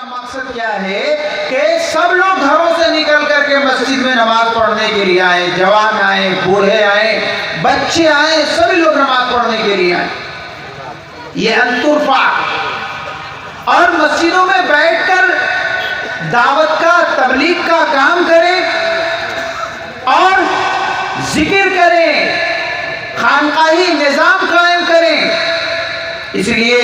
کا مقصد کیا ہے کہ سب لوگ گھروں سے نکل کر کے مسجد میں نماز پڑھنے کے لیے آئے، جوان آئے، بوڑھے آئے، بچے آئے، سبھی لوگ نماز پڑھنے کے لیے آئے۔ یہ ان ترفع، اور مسجدوں میں بیٹھ کر دعوت کا، تبلیغ کا کام کریں اور ذکر کریں، خانقاہی نظام قائم کریں۔ اس لیے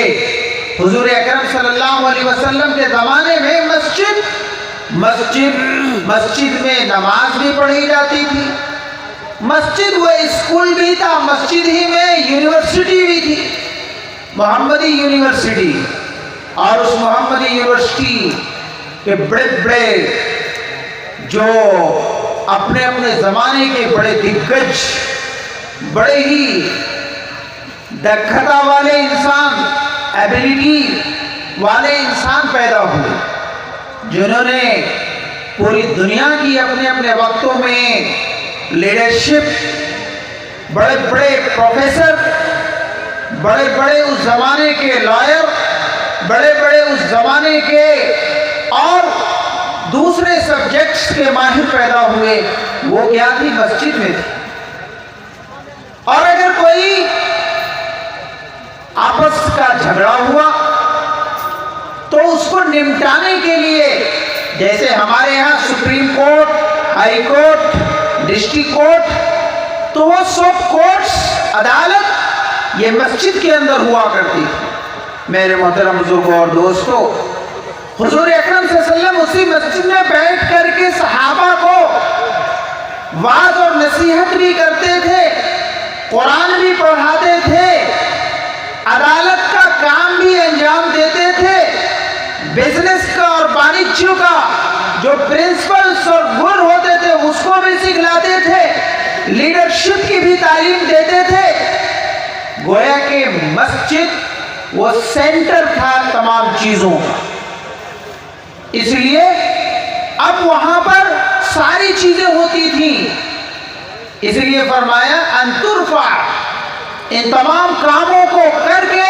حضور اکرم صلی اللہ علیہ وسلم کے زمانے میں مسجد میں نماز بھی پڑھی جاتی تھی، مسجد وہ اسکول بھی تھا، مسجد ہی میں یونیورسٹی بھی تھی، محمدی یونیورسٹی۔ اور اس محمدی یونیورسٹی کے بڑے بڑے جو اپنے اپنے زمانے کے بڑے دگج، بڑے ہی دکھتا والے انسان، ایبیلٹی والے انسان پیدا ہوئے، جنہوں نے پوری دنیا کی اپنے اپنے وقتوں میں لیڈرشپ، بڑے بڑے پروفیسر، بڑے بڑے اس زمانے کے لائر، بڑے بڑے اس زمانے کے اور دوسرے سبجیکٹس کے ماہر پیدا ہوئے۔ وہ کیا تھی؟ مسجد میں تھی۔ اور اگر کوئی آپس کا جھگڑا ہوا تو اس کو نمٹانے کے لیے، جیسے ہمارے یہاں supreme court, high court, district court, تو وہ سب کورٹس، عدالت یہ مسجد کے اندر ہوا کرتی تھی۔ میرے محترم بزرگوں اور دوستو، حضور اکرم صلی اللہ علیہ وسلم اسی مسجد میں بیٹھ کر کے صحابہ کو وعظ اور نصیحت بھی کرتے تھے، قرآن بھی پڑھاتے تھے، عدالت کا کام بھی انجام دیتے تھے، بزنس کا اور بانیجیوں کا جو پرنسپلز اور گن ہوتے تھے اس کو بھی سکھلاتے تھے، لیڈرشپ کی بھی تعلیم دیتے تھے۔ گویا کہ مسجد وہ سینٹر تھا تمام چیزوں کا۔ اس لیے اب وہاں پر ساری چیزیں ہوتی تھیں، اس لیے فرمایا ان ترفع، ان تمام کاموں کو کر کے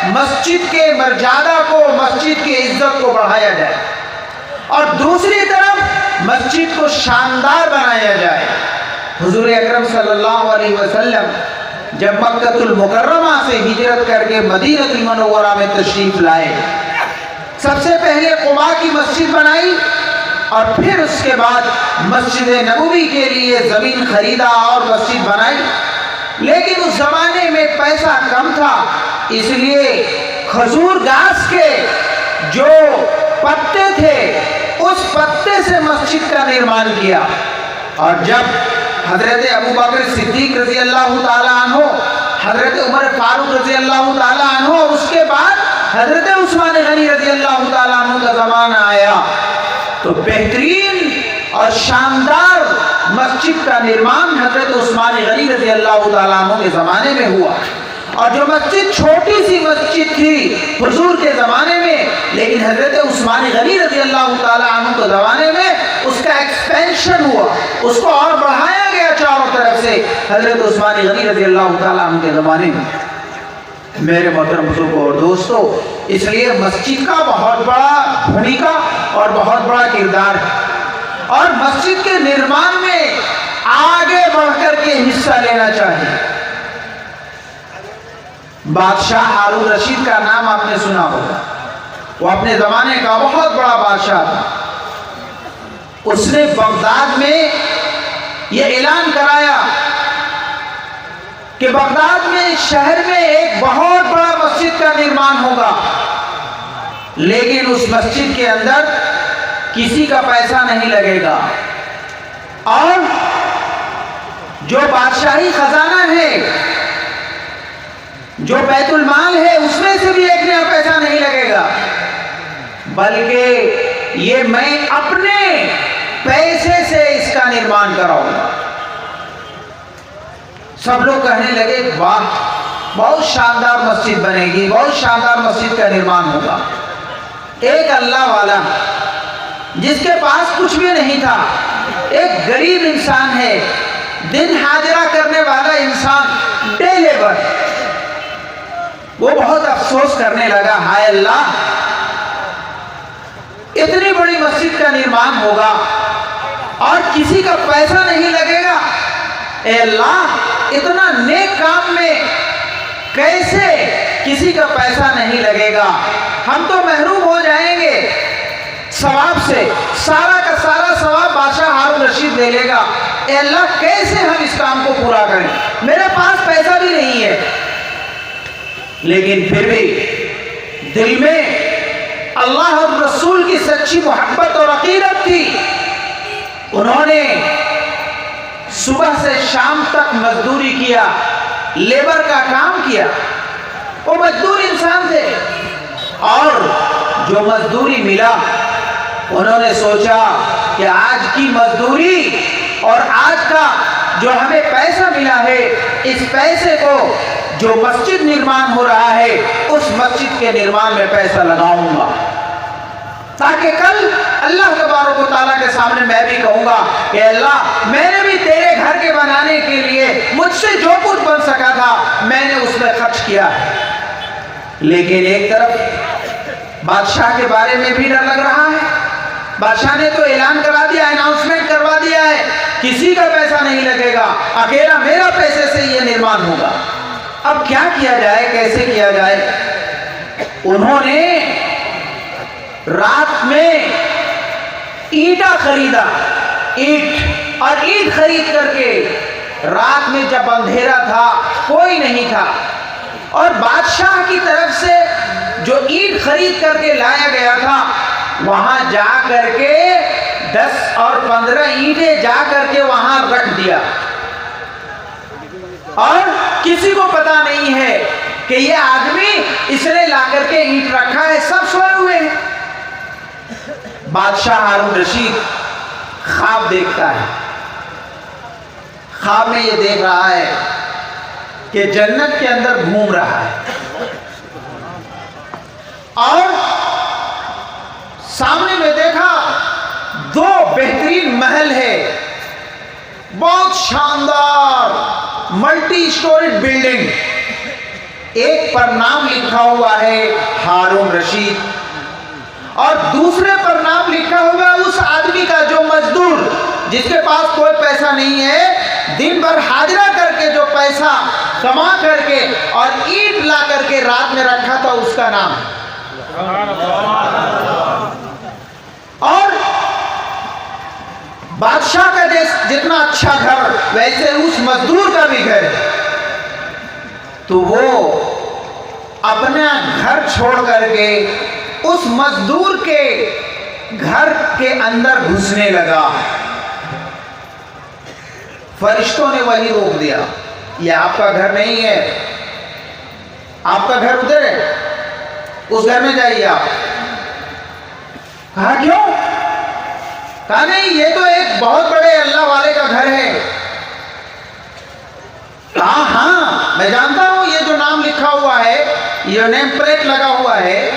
مسجد کے مرجادہ کو، مسجد کی عزت کو بڑھایا جائے، اور دوسری طرف مسجد کو شاندار بنایا جائے۔ حضور اکرم صلی اللہ علیہ وسلم جب مکہ المکرمہ سے ہجرت کر کے مدینہ المنورہ میں تشریف لائے، سب سے پہلے قباء کی مسجد بنائی، اور پھر اس کے بعد مسجد نبوی کے لیے زمین خریدا اور مسجد بنائی۔ لیکن اس زمانے میں پیسہ کم تھا، اس لیے کھجور گھاس کے جو پتے تھے اس پتے سے مسجد کا نرمان کیا۔ اور جب حضرت ابوبکر صدیق رضی اللہ تعالیٰ عنہ، حضرت عمر فاروق رضی اللہ تعالیٰ عنہ، اور اس کے بعد حضرت عثمان غنی رضی اللہ تعالیٰ عنہ کا زمانہ آیا، تو بہترین اور شاندار مسجد کا نرمان حضرت عثمان غنی رضی اللہ تعالیٰ عنہ کے زمانے میں ہوا۔ اور جو مسجد چھوٹی سی مسجد تھی حضور کے زمانے میں، لیکن حضرت عثمان غنی رضی اللہ تعالیٰ عنہ کے زمانے میں اس کا ایکسپینشن ہوا، اس کو اور بڑھایا گیا چاروں طرف سے حضرت عثمان غنی رضی اللہ تعالیٰ عنہ کے زمانے میں۔ میرے محترم بزرگوں اور دوستو، اس لیے مسجد کا بہت بڑا بھومیکا اور بہت بڑا کردار ہے، اور مسجد کے نرمان میں آگے بڑھ کر کے حصہ لینا چاہیے۔ بادشاہ ہارون رشید کا نام آپ نے سنا ہوگا، وہ اپنے زمانے کا بہت بڑا بادشاہ تھا۔ اس نے بغداد میں یہ اعلان کرایا کہ بغداد میں شہر میں ایک بہت بڑا مسجد کا نرمان ہوگا، لیکن اس مسجد کے اندر کسی کا پیسہ نہیں لگے گا، اور جو بادشاہی خزانہ ہے، جو بیت المال ہے، اس میں سے بھی ایک نیا پیسہ نہیں لگے گا، بلکہ یہ میں اپنے پیسے سے اس کا نرمان کراؤں گا۔ سب لوگ کہنے لگے واہ، بہت شاندار مسجد بنے گی، بہت شاندار مسجد کا نرمان ہوگا۔ ایک اللہ والا جس کے پاس کچھ بھی نہیں تھا، ایک غریب انسان ہے، دن حاضرہ کرنے والا انسان، ڈے لیبر، وہ بہت افسوس کرنے لگا، ہائے اللہ، اتنی بڑی مسجد کا نرمان ہوگا اور کسی کا پیسہ نہیں لگے گا. اے اللہ اتنا نیک کام میں کیسے کسی کا پیسہ نہیں لگے گا؟ ہم تو محروم ہو جائیں گے ثواب سے. سارا کا سارا ثواب بادشاہ ہارون رشید لے لے گا. اے اللہ کیسے ہم اس کام کو پورا کریں؟ میرے پاس پیسہ بھی نہیں ہے. لیکن پھر بھی دل میں اللہ اور رسول کی سچی محبت اور عقیدت تھی. انہوں نے صبح سے شام تک مزدوری کیا، لیبر کا کام کیا. وہ مزدور انسان تھے اور جو مزدوری ملا انہوں نے سوچا کہ آج کی مزدوری اور آج کا جو ہمیں پیسہ ملا ہے اس پیسے کو جو مسجد نرمان ہو رہا ہے اس مسجد کے نرمان میں پیسہ لگاؤں گا، تاکہ کل اللہ تبارک و تعالیٰ کے سامنے میں بھی کہوں گا کہ اللہ میں نے بھی تیرے گھر کے بنانے کے لیے مجھ سے جو کچھ بن سکا تھا میں نے اس میں خرچ کیا. لیکن ایک طرف بادشاہ کے بارے میں بھی ڈر لگ رہا ہے. بادشاہ نے تو اعلان کرا دیا، اناؤنسمنٹ کروا دیا ہے کسی کا پیسہ نہیں لگے گا، اکیلا میرا پیسے سے یہ نرمان ہوگا. اب کیا کیا جائے، کیسے کیا جائے؟ انہوں نے رات میں اینٹا خریدا، اینٹ، اور اینٹ خرید کر کے رات میں جب اندھیرا تھا کوئی نہیں تھا اور بادشاہ کی طرف سے جو اینٹ خرید کر کے لایا گیا تھا وہاں جا کر کے 10 اور 15 اینٹیں جا کر کے وہاں رکھ دیا اور کسی کو پتا نہیں ہے کہ یہ آدمی اس نے لا کر کے اینٹ رکھا ہے. سب سوئے ہوئے ہیں. بادشاہ ہارون رشید خواب دیکھتا ہے. خواب میں یہ دیکھ رہا ہے کہ جنت کے اندر گھوم رہا ہے اور سامنے میں دیکھا 2 بہترین محل ہے، بہت شاندار ملٹی اسٹوریڈ بلڈنگ. ایک پر نام لکھا ہوا ہے ہارون رشید اور دوسرے پر نام لکھا ہوا ہے اس آدمی کا جو مزدور جس کے پاس کوئی پیسہ نہیں ہے، دن بھر حاجرہ کر کے جو پیسہ کما کر کے اور اینٹ لا کر کے رات میں رکھا تھا اس کا نام. اور بادشاہ کا جتنا اچھا گھر ویسے اس مزدور کا بھی گھر ہے. تو وہ اپنا گھر چھوڑ کر کے اس مزدور کے گھر کے اندر گھسنے لگا. فرشتوں نے وہی روک دیا، یہ آپ کا گھر نہیں ہے، آپ کا گھر ادھر ہے، اس گھر میں جائیے آپ. کہا کیوں؟ کہا نہیں یہ تو ایک بہت بڑے اللہ والے کا گھر ہے. کہا ہاں میں جانتا ہوں یہ جو نام لکھا ہوا ہے، یہ نیم پلیٹ لگا ہوا ہے،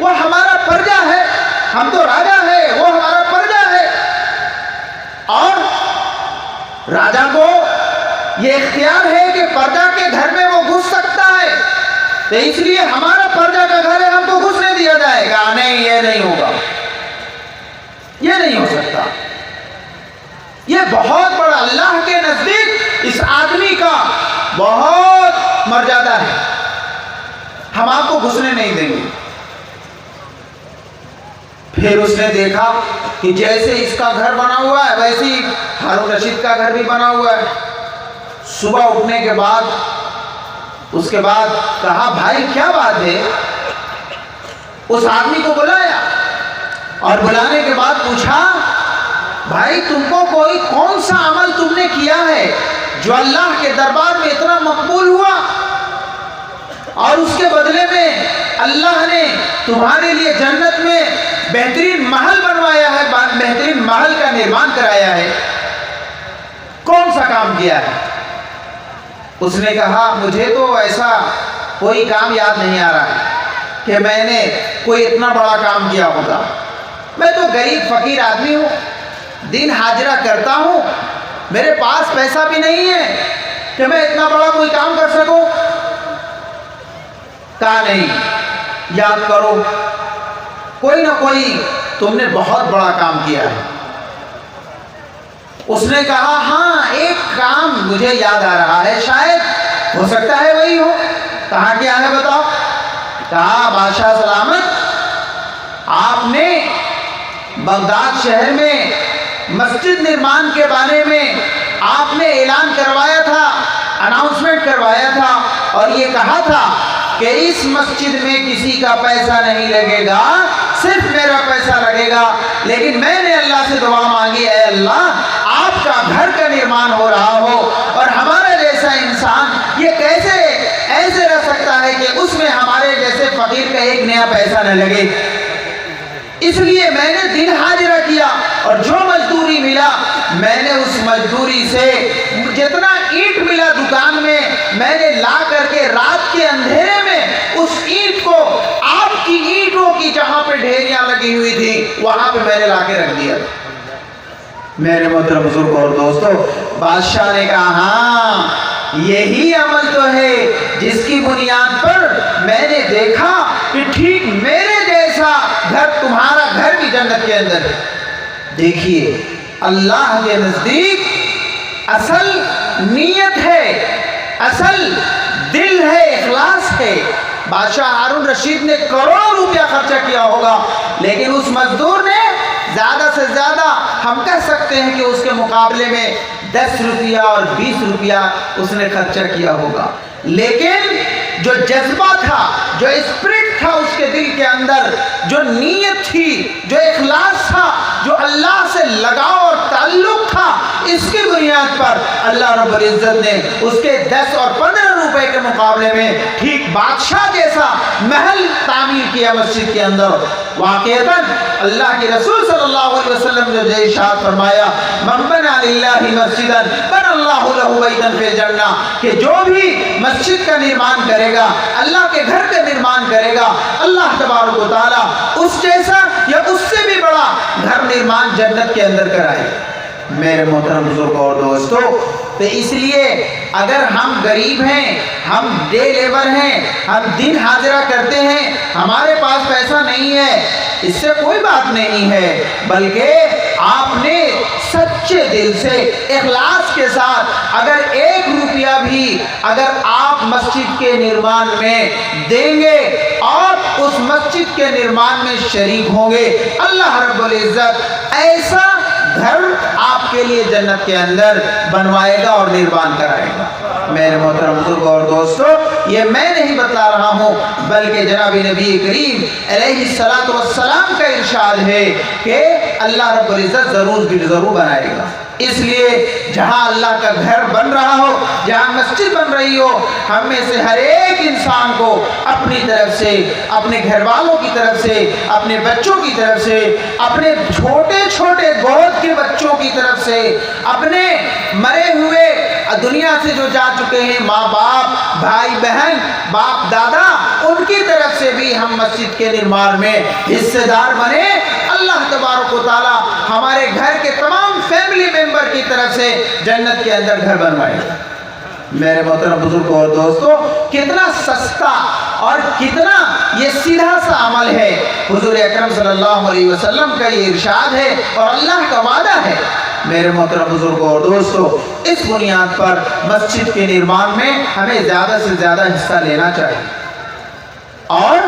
وہ ہمارا پرجا ہے، ہم تو راجا ہے، وہ ہمارا پرجا ہے اور راجا کو یہ اختیار ہے کہ پرجا کے گھر میں وہ گھس سکتا ہے، تو اس لیے ہمارا پرجا کا گھر ہے، ہم کو گھسنے دیا جائے گا. نہیں یہ نہیں ہوگا، یہ نہیں ہو سکتا. یہ بہت بڑا اللہ کے نزدیک اس آدمی کا بہت مرجادہ ہے، ہم آپ کو گھسنے نہیں دیں گے. پھر اس نے دیکھا کہ جیسے اس کا گھر بنا ہوا ہے ویسے ہی ہارون رشید کا گھر بھی بنا ہوا ہے. صبح اٹھنے کے بعد اس کے بعد کہا بھائی کیا بات ہے؟ اس آدمی کو بلایا اور بلانے کے بعد پوچھا بھائی تم کو کوئی کون سا عمل تم نے کیا ہے جو اللہ کے دربار میں اتنا مقبول ہوا اور اس کے بدلے میں اللہ نے تمہارے لیے جنت میں بہترین محل بنوایا ہے، بہترین محل کا نرمان کرایا ہے، کون سا کام کیا ہے؟ اس نے کہا مجھے تو ایسا کوئی کام یاد نہیں آ رہا ہے کہ میں نے کوئی اتنا بڑا کام کیا ہوگا. میں تو غریب فقیر آدمی ہوں، دن حاجرہ کرتا ہوں، میرے پاس پیسہ بھی نہیں ہے کہ میں اتنا بڑا کوئی کام کر سکوں. کہا نہیں، یاد کرو کوئی نہ کوئی تم نے بہت بڑا کام کیا ہے۔ اس نے کہا ہاں ایک کام مجھے یاد آ رہا ہے، شاید ہو سکتا ہے وہی ہو۔ کہا کیا ہے بتاؤ؟ کہا بادشاہ سلامت، آپ نے بغداد شہر میں مسجد نرمان کے بارے میں آپ نے اعلان کروایا تھا، اناؤنسمنٹ کروایا تھا، اور یہ کہا تھا کہ اس مسجد میں کسی کا پیسہ نہیں لگے گا، صرف میرا پیسہ لگے گا۔ لیکن میں نے اللہ سے دعا مانگی، اے اللہ آپ کا گھر کا نرمان ہو رہا ہو اور ہمارا جیسا انسان یہ کیسے ایسے رہ سکتا ہے کہ اس میں ہمارے جیسے فقیر کا ایک نیا پیسہ نہ لگے۔ اس لیے میں نے دن حاضرہ کیا اور جو مزدوری ملا میں نے اس مزدوری سے جتنا اینٹ ملا دکان میں نے لا کر کے رات کے اندھیرے میں اس اینٹ کو آپ کی اینٹوں کی جہاں پہ ڈھیریاں لگی ہوئی تھی وہاں پہ میں نے لا کے رکھ دیا۔ میرے محترم بزرگ اور دوستو، بادشاہ نے کہا ہاں یہی عمل تو ہے جس کی بنیاد پر میں نے دیکھا کہ ٹھیک میرے جیسا گھر تمہارا گھر بھی جنت کے اندر ہے۔ دیکھیے اللہ کے نزدیک اصل نیت ہے، اصل دل ہے، اخلاص ہے۔ بادشاہ ہارون رشید نے کروڑوں روپیہ خرچہ کیا ہوگا، لیکن اس مزدور نے زیادہ سے زیادہ ہم کہہ سکتے ہیں کہ اس کے مقابلے میں 10 روپیہ اور 20 روپیہ اس نے خرچہ کیا ہوگا، لیکن جو جذبہ تھا، جو اسپرٹ تھا اس کے دل کے اندر، جو نیت تھی، جو اخلاص تھا، جو اللہ سے لگاؤ اور تعلق تھا، اس کی بنیاد پر اللہ رب العزت نے اس کے 10 اور 15 روپے کے مقابلے میں ٹھیک بادشاہ جیسا محل تعمیر کیا مسجد کے اندر۔ واقعتاً اللہ کے رسول صلی اللہ علیہ وسلم نے جو ارشاد فرمایا، من بنى للہ مسجدا بنى اللہ لہ بیتا فی الجنہ، کہ جو بھی مسجد کا نرمان کرے گا، اللہ کے گھر کا نرمان کرے گا، اللہ تبارک و تعالیٰ اس جیسا یا اس سے بھی بڑا گھر نرمان جنت کے اندر کرائے۔ میرے محترم بزرگ اور دوستو، تو اس لیے اگر ہم غریب ہیں، ہم ڈے لیبر ہیں، ہم دن حاضرہ کرتے ہیں، ہمارے پاس پیسہ نہیں ہے، اس سے کوئی بات نہیں ہے، بلکہ آپ نے سچے دل سے اخلاص کے ساتھ اگر 1 روپیہ بھی اگر آپ مسجد کے نرمان میں دیں گے اور اس مسجد کے نرمان میں شریک ہوں گے، اللہ رب العزت ایسا گھر آپ کے لیے جنت کے اندر بنوائے گا اور نرمان کرائے گا۔ میرے محترم بزرگ اور دوستو، یہ میں نہیں بتلا رہا ہوں بلکہ جناب نبی کریم علیہ السلام کا ارشاد ہے کہ اللہ رب العزت ضرور بنائے گا۔ اس لیے جہاں اللہ کا گھر بن رہا ہو، جہاں مسجد بن رہی ہو، ہم میں سے ہر ایک انسان کو اپنی طرف سے، اپنے گھر والوں کی طرف سے، اپنے بچوں کی طرف سے، اپنے چھوٹے چھوٹے گود کے بچوں کی طرف سے، اپنے مرے ہوئے دنیا سے جو جا چکے ہیں ماں باپ، بھائی بہن، باپ دادا، ان کی طرف سے بھی ہم مسجد کے نرمان میں حصے دار بنے۔ اللہ تبارک و تعالی ہمارے گھر کے تمام فیملی ممبر کی طرف سے جنت کے اندر گھر بنوائے۔ میرے محترم بزرگ اور دوستو، کتنا سستا اور کتنا یہ سیدھا سا عمل ہے۔ حضور اکرم صلی اللہ علیہ وسلم کا یہ ارشاد ہے اور اللہ کا وعدہ ہے۔ میرے محترم بزرگ اور دوستو، اس بنیاد پر مسجد کے نرمان میں ہمیں زیادہ سے زیادہ حصہ لینا چاہیے، اور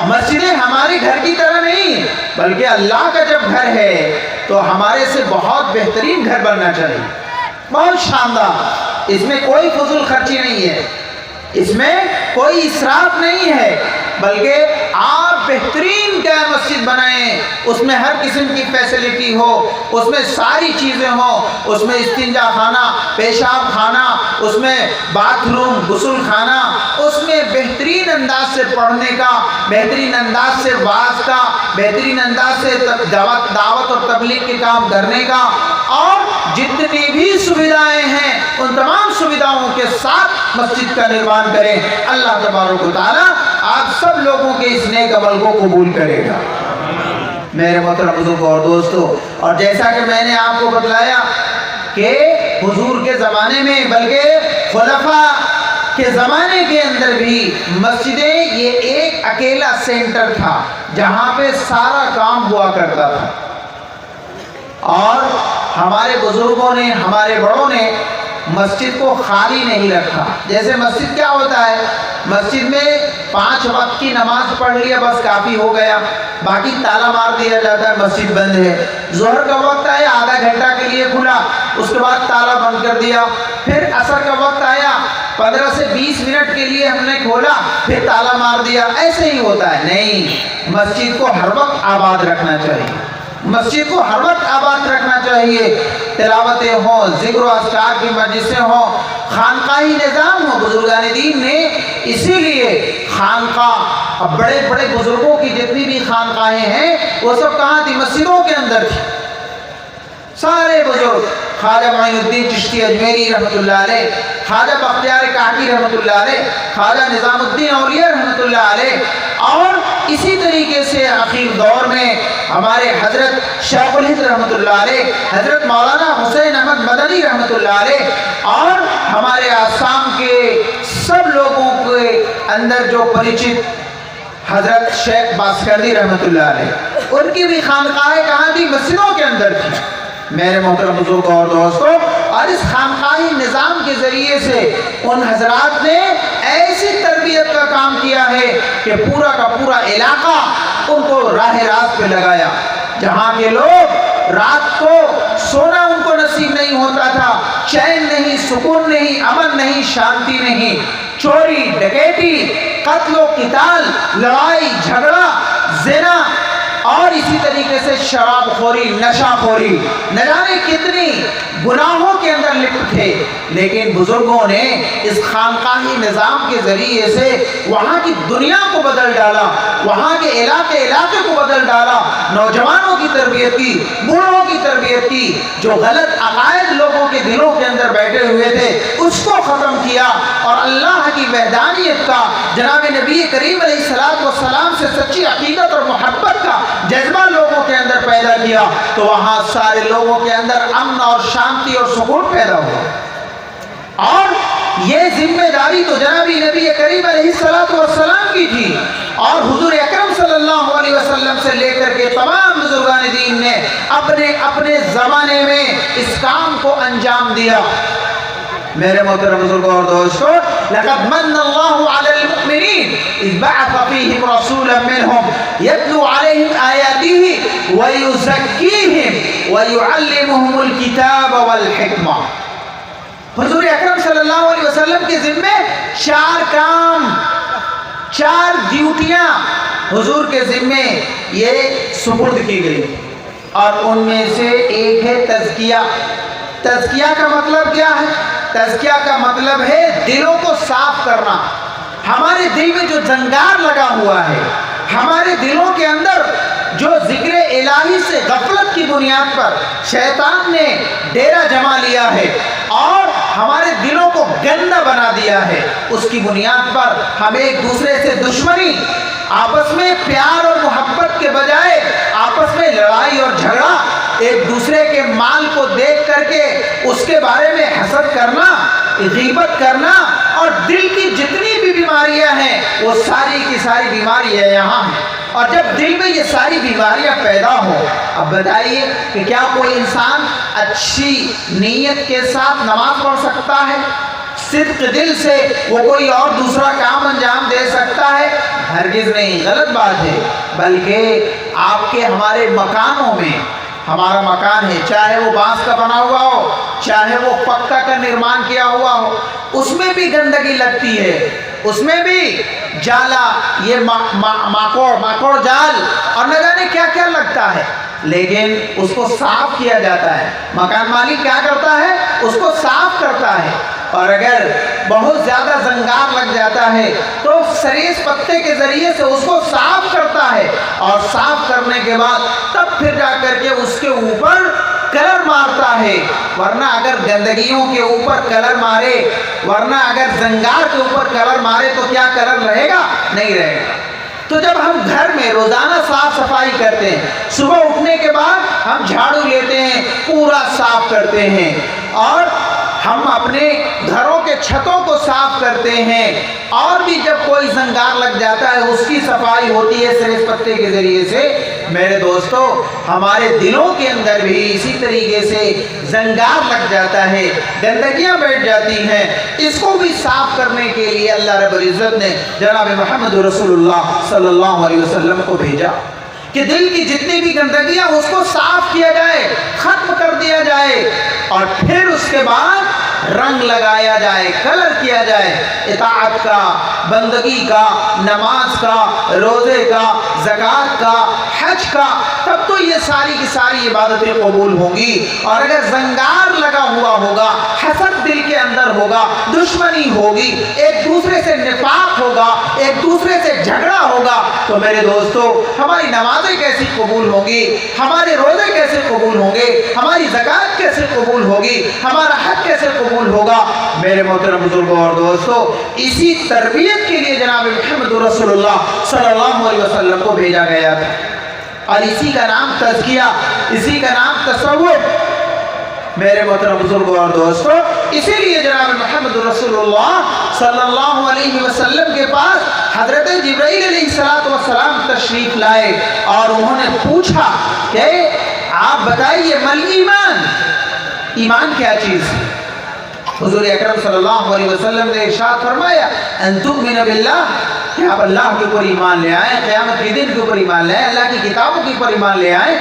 مسجدیں ہمارے گھر کی طرح نہیں بلکہ اللہ کا جب گھر ہے تو ہمارے سے بہت بہترین گھر بننا چاہیے، بہت شاندار۔ اس میں کوئی فضول خرچی نہیں ہے، اس میں کوئی اسراف نہیں ہے، بلکہ آپ بہترین کیا مسجد بنائیں، اس میں ہر قسم کی فیسلٹی ہو، اس میں ساری چیزیں ہوں، اس میں استنجا خانہ، پیشاب خانہ، اس میں باتھ روم، غسل خانہ، اس میں بہترین انداز سے پڑھنے کا، بہترین انداز سے وعظ کا، بہترین انداز سے دعوت اور تبلیغ کے کام کرنے کا، اور جتنی بھی سویدھائیں ہیں ان تمام سویدھاؤں کے ساتھ مسجد کا نرمان کریں۔ اللہ تبارک و تعالیٰ آپ سب لوگوں کے اس نیک عمل کو قبول کرے گا۔ میرے محترم بزرگوں اور دوستو، اور جیسا کہ میں نے آپ کو بتلایا کہ حضور کے زمانے میں بلکہ خلفاء کے زمانے کے اندر بھی مسجدیں یہ ایک اکیلا سینٹر تھا جہاں پہ سارا کام ہوا کرتا تھا. اور ہمارے بزرگوں نے، ہمارے بڑوں نے مسجد کو خالی نہیں رکھا. جیسے مسجد کیا ہوتا ہے، مسجد میں 5 وقت کی نماز پڑھ لیا بس کافی ہو گیا، باقی تالا مار دیا جاتا ہے، مسجد بند ہے. ظہر کا وقت آیا آدھا گھنٹہ کے لیے کھلا، اس کے بعد تالا بند کر دیا. پھر عصر کا وقت آیا 15 سے 20 منٹ کے لیے ہم نے کھولا، پھر تالا مار دیا. ایسے ہی ہوتا ہے. نہیں، مسجد کو ہر وقت آباد رکھنا چاہیے، مسجد کو ہر وقت آباد رکھنا چاہیے. تلاوتیں ہوں، ذکر و اذکار کی مجلسیں ہوں، خانقاہی نظام ہو. بزرگان دین نے اسی لیے خانقاہ، بڑے بڑے بزرگوں کی جتنی بھی خانقاہیں ہیں وہ سب کہاں تھی؟ مسجدوں کے اندر تھی. سارے بزرگ، خواجہ معین الدین چشتی اجمیری رحمۃ اللہ علیہ، خواجہ بختیار کاکی رحمۃ اللہ علیہ، خواجہ نظام الدین اولیاء رحمۃ اللہ علیہ، اور اسی طریقے سے اخیر دور میں ہمارے حضرت شیخ الہند رحمۃ اللہ علیہ، حضرت مولانا حسین احمد مدنی رحمۃ اللہ علیہ، اور ہمارے آسام کے سب لوگوں کے اندر جو پریچت حضرت شیخ باسکردی رحمۃ اللہ علیہ، ان کی بھی خانقاہیں کہاں تھی؟ مسجدوں کے اندر تھی. میرے محترم بزرگ اور دوستوں، اور اس خانقاہی نظام کے ذریعے سے ان حضرات نے ایسی تربیت کا کام کیا ہے کہ پورا کا پورا علاقہ ان کو راہ راست پہ لگایا. جہاں کے لوگ رات کو سونا ان کو نصیب نہیں ہوتا تھا، چین نہیں، سکون نہیں، امن نہیں، شانتی نہیں، چوری ڈکیتی، قتل و قتال، لڑائی جھگڑا، زنا، اور اسی طریقے سے شراب خوری، نشہ خوری، نہ جانے کتنی گناہوں کے اندر لپت تھے. لیکن بزرگوں نے اس خانقاہی نظام کے ذریعے سے وہاں کی دنیا کو بدل ڈالا، وہاں کے علاقے کو بدل ڈالا، نوجوانوں کی تربیت کی، بوڑھوں کی تربیت کی، جو غلط عقائد لوگوں کے دلوں کے اندر بیٹھے ہوئے تھے اس کو ختم کیا، اور اللہ کی وحدانیت کا، جناب نبی کریم علیہ الصلوۃ والسلام سے سچی عقیدت اور محبت کا جذبہ لوگوں کے اندر پیدا کیا. تو وہاں سارے لوگوں کے اندر امن اور شانتی اور سکون پیدا ہوا. اور یہ ذمہ داری تو جناب نبی کریم علیہ الصلوۃ والسلام کی تھی، اور حضور اکرم صلی اللہ علیہ وسلم سے لے کر کے تمام بزرگان دین نے اپنے اپنے زمانے میں اس کام کو انجام دیا. میرے محترم بزرگوں اور دوستوں، لقد من اللہ علی المؤمنین اذ بعث فیہم رسولا منہم یتلو علیہم آیاتہ ویزکیہم ویعلمہم الکتاب والحکمہ. حضور اکرم صلی اللہ علیہ وسلم کے ذمے 4 کام، 4 ڈیوٹیاں حضور کے ذمے یہ سپرد کی گئی، اور ان میں سے ایک ہے تزکیہ. تزکیہ کا مطلب کیا ہے؟ تزکیہ کا مطلب ہے دلوں کو صاف کرنا. ہمارے دل میں جو زنگار لگا ہوا ہے، ہمارے دلوں کے اندر جو ذکر الہی سے غفلت کی بنیاد پر شیطان نے ڈیرا جما لیا ہے اور ہمارے دلوں کو گندا بنا دیا ہے، اس کی بنیاد پر ہم ایک دوسرے سے دشمنی، آپس میں پیار اور محبت کے بجائے آپس میں لڑائی اور جھگڑا، ایک دوسرے کے مال کو دیکھ کر کے اس کے بارے میں حسد کرنا، غیبت کرنا، اور دل کی جتنی بھی بیماریاں ہیں وہ ساری کی ساری بیماریاں یہاں ہیں. اور جب دل میں یہ ساری بیماریاں پیدا ہوں، اب بتائیے کہ کیا کوئی انسان اچھی نیت کے ساتھ نماز پڑھ سکتا ہے؟ صدق دل سے وہ کوئی اور دوسرا کام انجام دے سکتا ہے؟ ہرگز نہیں، غلط بات ہے. بلکہ آپ کے ہمارے مکانوں میں، ہمارا مکان ہے چاہے وہ بانس کا بنا ہوا ہو، چاہے وہ پکا کا نرمان کیا ہوا ہو، اس میں بھی گندگی لگتی ہے، اس میں بھی جالا، یہ ماکوڑ جال اور نہ جانے کیا کیا لگتا ہے، لیکن اس کو صاف کیا جاتا ہے. مکان مالک کیا کرتا ہے؟ اس کو صاف کرتا ہے. اور اگر بہت زیادہ زنگار لگ جاتا ہے تو سریس پتے کے ذریعے سے اس کو صاف کرتا ہے، اور صاف کرنے کے بعد تب پھر جا کر کے اس کے اوپر کلر مارتا ہے. ورنہ اگر گندگیوں کے اوپر کلر مارے، ورنہ اگر زنگار کے اوپر کلر مارے تو کیا کلر رہے گا؟ نہیں رہے گا. تو جب ہم گھر میں روزانہ صاف صفائی کرتے ہیں، صبح اٹھنے کے بعد ہم جھاڑو لیتے ہیں، پورا صاف کرتے ہیں، اور ہم اپنے گھروں کے چھتوں کو صاف کرتے ہیں، اور بھی جب کوئی زنگار لگ جاتا ہے اس کی صفائی ہوتی ہے سرس پتے کے ذریعے سے۔ میرے دوستو، ہمارے دلوں کے اندر بھی اسی طریقے سے زنگار لگ جاتا ہے، گندگیاں بیٹھ جاتی ہیں، اس کو بھی صاف کرنے کے لیے اللہ رب العزت نے جناب محمد رسول اللہ صلی اللہ علیہ وسلم کو بھیجا کہ دل کی جتنی بھی گندگیاں اس کو صاف کیا جائے، ختم کر دیا جائے، اور پھر اس کے بعد رنگ لگایا جائے، کلر کیا جائے، اطاعت کا، بندگی کا، نماز کا، روزے کا، زکوٰۃ کا، حج کا، تب تو یہ ساری کی ساری عبادتیں قبول ہوں گی۔ اور اگر زنگار لگا ہوا ہوگا، حسد دل کے اندر ہوگا، دشمنی ہوگی، ایک دوسرے سے نفاق ہوگا، ایک دوسرے سے جھگڑا ہوگا، تو میرے دوستو ہماری نمازیں کیسی قبول ہوں گی، ہمارے روزے کیسے قبول ہوں گے، ہماری زکوٰۃ کیسے قبول ہوگی، ہمارا حج کیسے قبول ہوگا؟ میرے محترم بزرگوں اور دوستو، اسی تربیت کے لیے جناب محمد رسول اللہ صلی اللہ علیہ وسلم کو بھیجا گیا تھا، اور اسی کا نام تزکیہ، اسی کا نام تصوف۔ میرے محترم بزرگوں اور دوستو، اسی لیے جناب محمد رسول اللہ صلی اللہ علیہ وسلم کے پاس حضرت جبرائیل علیہ السلام تشریف لائے، اور انہوں نے پوچھا کہ آپ بتائیے مل ایمان، ایمان کیا چیز ہے؟ حضور اکرم صلی اللہ علیہ وسلم نے ارشاد فرمایا ان تؤمن باللہ، کہ آپ اللہ کے اوپر ایمان لے آئیں، قیامت کے دن کے اوپر ایمان لے آئیں، اللہ کی کتابوں کے اوپر ایمان لے آئیں۔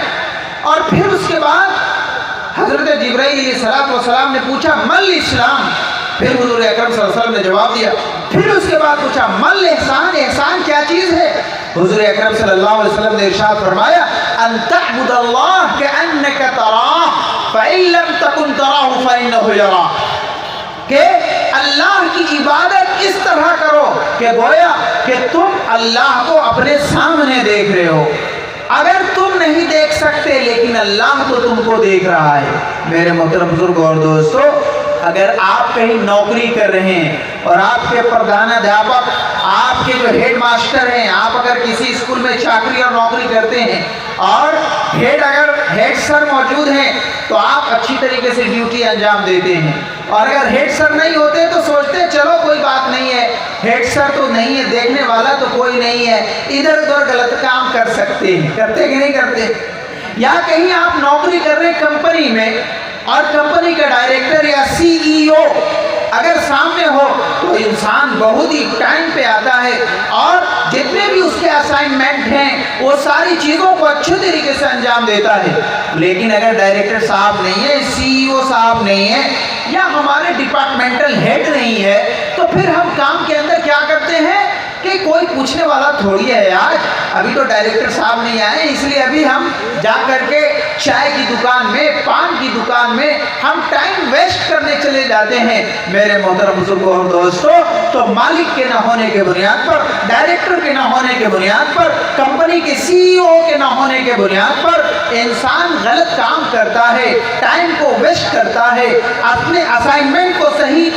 اور پھر اس کے بعد حضرت جبرائیل علیہ السلام نے پوچھا مل اسلام، پھر حضور اکرم صلی اللہ علیہ وسلم نے جواب دیا۔ پھر اس کے بعد پوچھا مل احسان، احسان کیا چیز ہے؟ حضور اکرم صلی اللہ علیہ وسلم نے ارشاد فرمایا ان تعبد اللہ کأنک تراہ فإن لم تکن تراہ فإنہ یراک، کہ اللہ کی عبادت اس طرح کرو کہ گویا کہ تم اللہ کو اپنے سامنے دیکھ رہے ہو، اگر تم نہیں دیکھ سکتے لیکن اللہ تو تم کو دیکھ رہا ہے۔ میرے محترم بزرگوں اور دوستو، اگر آپ کہیں نوکری کر رہے ہیں اور آپ کے پردھان ادھیاپک، آپ کے جو ہیڈ ماسٹر ہیں، آپ اگر کسی اسکول میں چاکری اور نوکری کرتے ہیں اور اگر ہیڈ سر موجود ہیں تو آپ اچھی طریقے سے ڈیوٹی انجام دیتے ہیں، اور اگر ہیڈ سر نہیں ہوتے تو سوچتے ہیں چلو کوئی بات نہیں ہے، ہیڈ سر تو نہیں ہے، دیکھنے والا تو کوئی نہیں ہے، ادھر ادھر غلط کام کر سکتے ہیں، کرتے کہ نہیں کرتے؟ یا کہیں آپ نوکری کر رہے ہیں کمپنی میں، اور کمپنی کا ڈائریکٹر یا سی ای او اگر سامنے ہو تو انسان بہت ہی ٹائم پہ آتا ہے، اور جتنے بھی اس کے اسائنمنٹ ہیں وہ ساری چیزوں کو اچھے طریقے سے انجام دیتا ہے۔ لیکن اگر ڈائریکٹر صاحب نہیں ہے، سی ای او صاحب نہیں ہے، یا ہمارے ڈپارٹمنٹل ہیڈ نہیں ہے، تو پھر ہم کام کے اندر کیا کرتے ہیں کہ کوئی پوچھنے والا تھوڑی ہے یار، ابھی تو ڈائریکٹر صاحب نہیں آئے، اس لیے ابھی ہم جا کر کے چائے کی دکان میں، پان کی دکان میں ہم ٹائم ویسٹ کرنے چلے جاتے ہیں۔ میرے محترم بزرگوں اور دوستو، تو مالک کے نہ ہونے کے بنیاد پر، ڈائریکٹر کے نہ ہونے کے بنیاد پر، کمپنی کے سی ای او کے نہ ہونے کے بنیاد پر انسان غلط کام کرتا ہے، ٹائم کو ویسٹ کرتا ہے، اپنے اسائنمنٹ کو صحیح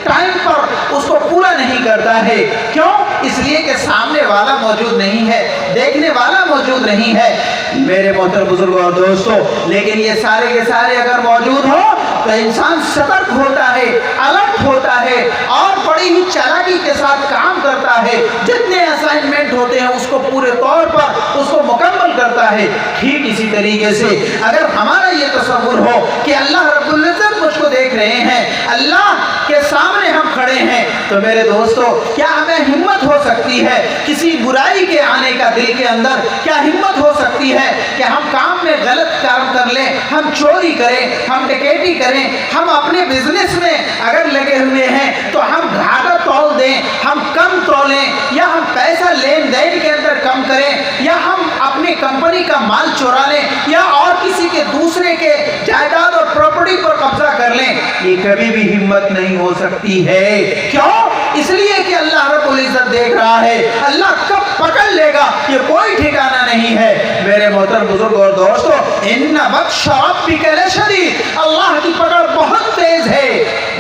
ٹائم پر اس کو پورا نہیں کرتا ہے۔ کیوں؟ اس لیے کہ سامنے والا موجود نہیں ہے، دیکھنے والا موجود نہیں ہے۔ میرے محترم بزرگوں اور دوستو، لیکن یہ سارے کے سارے اگر موجود ہو تو انسان سترک ہوتا ہے، الرٹ ہوتا ہے، اور بڑی ہی چالاکی کے ساتھ کام کرتا ہے، جتنے اسائنمنٹ ہوتے ہیں اس کو پورے طور پر اس کو مکمل کرتا ہے۔ ٹھیک اسی طریقے سے اگر ہمارا یہ تصور ہو کہ اللہ رب العزت مجھ کو دیکھ رہے ہیں، اللہ کے سامنے ہم کھڑے ہیں، تو میرے دوستو کیا ہمیں ہمت ہو سکتی ہے کسی برائی کے آنے کا دل کے اندر؟ کیا ہمت ہو سکتی ہے کہ ہم کام میں غلط کام کر لیں، ہم چوری کریں، ہم ڈکیتی کریں، ہم اپنے بزنس میں اگر لگے ہوئے ہیں تو ہم گھاٹا تول دیں، ہم کم تولیں، یا ہم پیسہ لین دین کے اندر کم کریں، یا ہم اپنی کمپنی کا مال چورا لیں، یا اور کسی کے دوسرے کے جائیداد اور پراپرٹی پر قبضہ کر لیں؟ یہ کبھی بھی ہمت نہیں ہو سکتی ہے۔ کیوں؟ اس لیے کہ اللہ رب العزت دیکھ رہا ہے، اللہ کب پکڑ لے گا یہ کوئی ٹھکانہ نہیں ہے۔ میرے محترم بزرگ اور دوستو، ان بطش ربک لشدید، اللہ کی پکڑ بہت تیز ہے،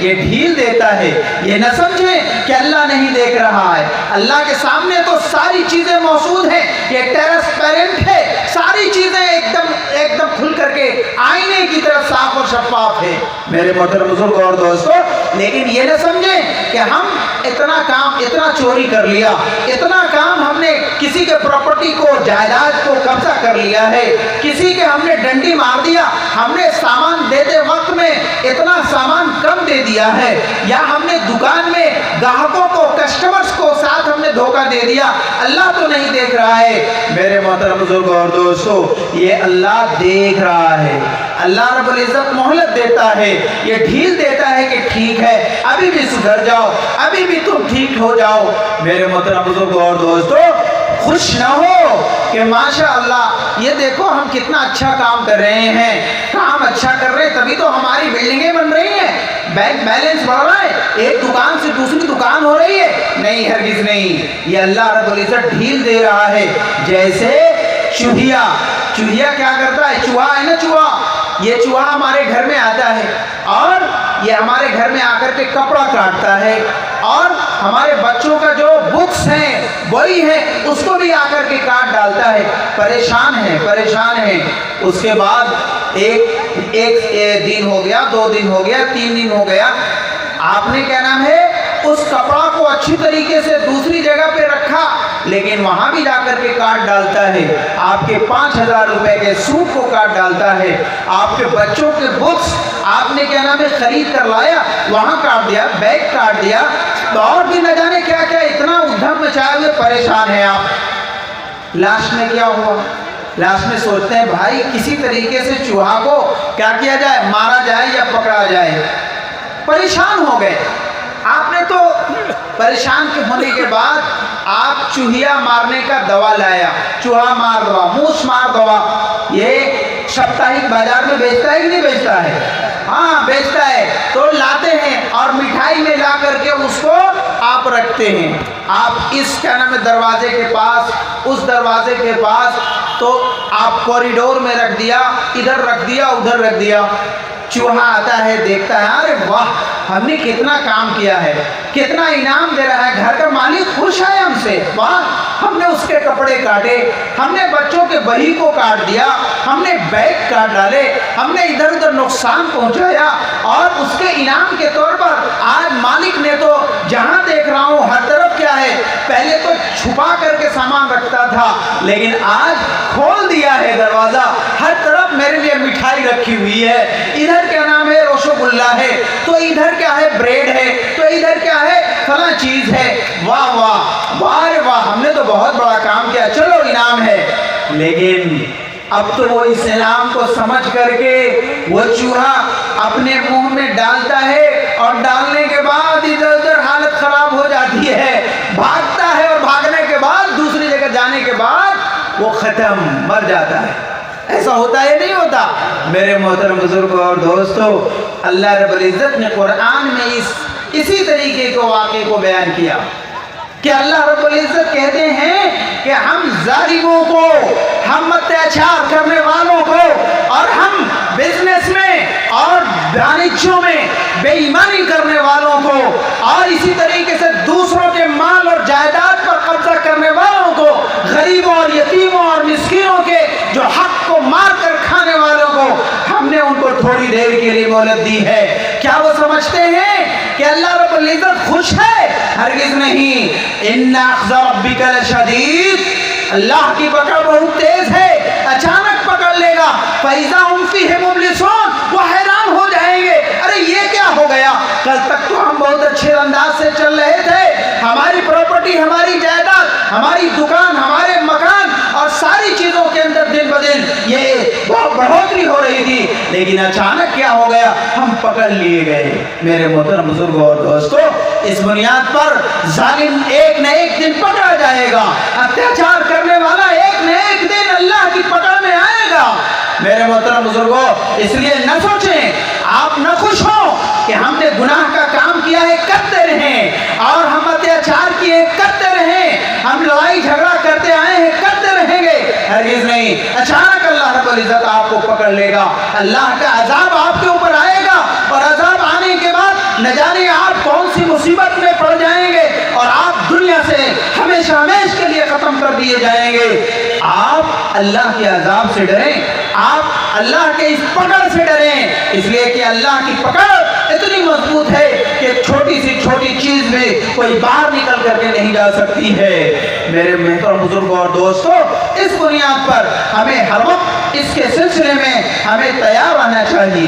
یہ ڈھیل دیتا ہے۔ یہ نہ سمجھیں کہ اللہ نہیں دیکھ رہا ہے، اللہ کے سامنے تو ساری چیزیں موجود ہیں، یہ ٹرانسپیرنٹ ہے، ساری چیزیں ایک دم کھل کر کے آئینے کی طرف صاف اور شفاف ہے۔ میرے محترم بزرگ اور دوستو، لیکن یہ نہ سمجھیں کہ ہم اتنا چوری کر لیا، اتنا کام ہم نے کسی کے پراپرٹی کو، جائیداد کو قبضہ کر لیا ہے، کسی کے ہم نے ڈنڈی مار دیا، ہم نے سامان دیتے وقت میں اتنا سامان کم دے دیا ہے، یا ہم نے دکان میں گاہکوں کو، کسٹمرز کو ساتھ ہم نے دھوکہ دے دیا، اللہ تو نہیں دیکھ رہا ہے۔ میرے محترم بزرگ اور دوستو، یہ اللہ دیکھ رہا ہے۔ اللہ رب العزت مہلت دیتا ہے، یہ ڈھیل دیتا ہے کہ ٹھیک ہے، ابھی بھی سدھر جاؤ، ابھی بھی تم ٹھیک ہو جاؤ۔ میرے محترم بزرگ اور دوستو، خوش نہ ہو کہ ماشاءاللہ یہ دیکھو ہم کتنا اچھا کام کر رہے ہیں، کام اچھا کر رہے ہیں تبھی تو ہماری بلڈنگیں بن رہی ہیں، بینک بیلنس بڑھ رہا ہے، ایک دکان سے دوسری دکان ہو رہی ہے۔ نہیں، ہرگز نہیں، یہ اللہ رب العزت ڈھیل دے رہا ہے۔ جیسے چوہیا کیا کرتا ہے، چوہا ہے نا، چوہا، یہ چوہا ہمارے گھر میں آتا ہے اور یہ ہمارے گھر میں آ کر کے کپڑا کاٹتا ہے، اور ہمارے بچوں کا جو بکس ہیں، بوئی ہے، اس کو بھی آ کر کے کاٹ ڈالتا ہے۔ پریشان ہے۔ اس کے بعد ایک دن ہو گیا، 2 دن ہو گیا، 3 دن ہو گیا، آپ نے کیا نام ہے اس کپڑا کو اچھی طریقے سے دوسری جگہ پہ رکھا، لیکن وہاں بھی جا کر کے کاٹ ڈالتا ہے، آپ کے 5000 روپے کے سوٹ کو کاٹ ڈالتا ہے، آپ کے بچوں کے بکس آپ نے کیا نام ہے خرید کر لایا، وہاں کاٹ دیا، بیگ کاٹ دیا، اور بھی نہ جانے کیا کیا، اتنا ادھم مچائے ہوئے پریشان ہیں آپ۔ لاسٹ میں کیا ہوا؟ لاسٹ میں سوچتے ہیں بھائی کسی طریقے سے چوہا کو کیا کیا جائے، مارا جائے یا پکڑا جائے۔ پریشان ہو گئے، آپ نے تو پریشان ہونے کے بعد آپ چوہیا مارنے کا دوا لایا، چوہا مار دوا، موس مار دوا، یہ سپتاہک بازار میں بیچتا ہے کہ نہیں بیچتا ہے؟ ہاں بیچتا ہے، تو لاتے ہیں اور مٹھائی میں لا کر کے اس کو آپ رکھتے ہیں، آپ اس کیا نام ہے دروازے کے پاس، اس دروازے کے پاس، تو آپ کوریڈور میں رکھ دیا، ادھر رکھ دیا، ادھر رکھ دیا۔ چوہا آتا ہے، دیکھتا ہے، ارے واہ ہم نے کتنا کام کیا ہے، کتنا انعام دے رہا ہے، گھر کا مالک خوش ہے ہم سے، واہ ہم نے اس کے کپڑے کاٹے، ہم نے بچوں کے بہی کو کاٹ دیا، ہم نے بیگ کاٹ ڈالے، ہم نے ادھر ادھر نقصان پہنچایا، اور اس کے انعام کے طور پر آج مالک نے تو جہاں دیکھ رہا ہوں ہر طرف کیا ہے، پہلے تو چھپا کر کے سامان رکھتا تھا، لیکن آج کھول دیا ہے دروازہ، ہر طرف میرے لیے مٹھائی رکھی ہوئی ہے، ادھر کیا نام ہے رسو گلہ ہے، تو ادھر کیا ہے بریڈ ہے، تو ادھر کیا ہے فلاں چیز ہے، واہ واہ واہ واہ ہم نے تو بہت بڑا کام کیا، چلو انعام ہے۔ لیکن اب تو وہ اس انعام کو سمجھ کر کے وہ چوہا اپنے منہ میں ڈالتا ہے، اور ڈالنے کے بعد ادھر ادھر حالت خراب ہو جاتی ہے، بھاگتا ہے، اور بھاگنے کے بعد دوسری جگہ جانے کے بعد وہ ختم، مر جاتا ہے۔ ایسا ہوتا ہے نہیں ہوتا؟ میرے محترم بزرگوں اور دوستو، اللہ رب العزت نے قرآن میں اسی طریقے کے واقعے کو بیان کیا کہ اللہ رب العزت کہتے ہیں کہ ہم ظالموں کو، ہم اتیاچار کرنے والوں کو، اور ہم بزنس میں اور وانجوں میں بے ایمانی کرنے والوں کو، اور اسی طریقے سے دوسروں کے مال اور جائیداد پر قبضہ کرنے والوں کو، غریبوں اور یتیموں اور مسکینوں کے جو حق کو مار کر کھانے والوں کو، ہم نے ان کو تھوڑی دیر کے لیے مہلت دی ہے۔ کیا وہ سمجھتے ہیں کہ اللہ رب العزت خوش ہے؟ ہرگز نہیں۔ ان اخذ ربک لشدید، اللہ کی پکڑ بہت تیز ہے، اچانک پکڑ لے گا۔ فاذا هم فیہ مبلسون، وہ حیران ہو جائیں گے، ارے یہ کیا ہو گیا، کل تک تو ہم بہت اچھے انداز سے چل رہے تھے، ہماری پراپرٹی، ہماری جائیداد، ہماری دکان، ہمارے مکان اور ساری چیزوں کے اندر دن بدن یہ بہت بڑھوتری ہو رہی تھی، لیکن اچانک کیا ہو گیا، ہم پکڑ لیے گئے۔ میرے محترم بزرگوں اور دوستو، اس بنیاد پر ظالم ایک نہ ایک دن پکڑا جائے گا، اتیاچار کرنے والا ایک نہ ایک دن اللہ کی پکڑ میں آئے گا۔ میرے محترم بزرگوں، اس لیے نہ سوچیں، آپ نہ خوش ہوں کہ ہم نے گناہ کا کام کیا ہے، کرتے رہیں، اور ہم اتیاچار کیے کرتے رہیں، ہم لڑائی جھگڑا کرتے آئے ہیں، کرتے رہیں گے، ہرگز نہیں۔ اچانک اللہ رب العزت آپ کو پکڑ لے گا، اللہ کا عذاب آپ کے اوپر آئے گا، اور عذاب آنے کے بعد نہ جانے آپ کون سی مصیبت میں پڑ جائیں گے، اور آپ دنیا سے ہمیشہ ہمیشہ کے لیے ختم کر دیے جائیں گے۔ آپ اللہ کے عذاب سے ڈریں، آپ اللہ کے اس پکڑ سے ڈریں، اس لیے کہ اللہ کی پکڑ اتنی مضبوط ہے کہ چھوٹی سی چھوٹی چیز میں کوئی باہر نکل کر کے نہیں جا سکتی ہے۔ میرے محترم بزرگوں اور دوستوں، اس بنیاد پر ہمیں ہر وقت اس کے سلسلے میں ہمیں تیار آنا چاہیے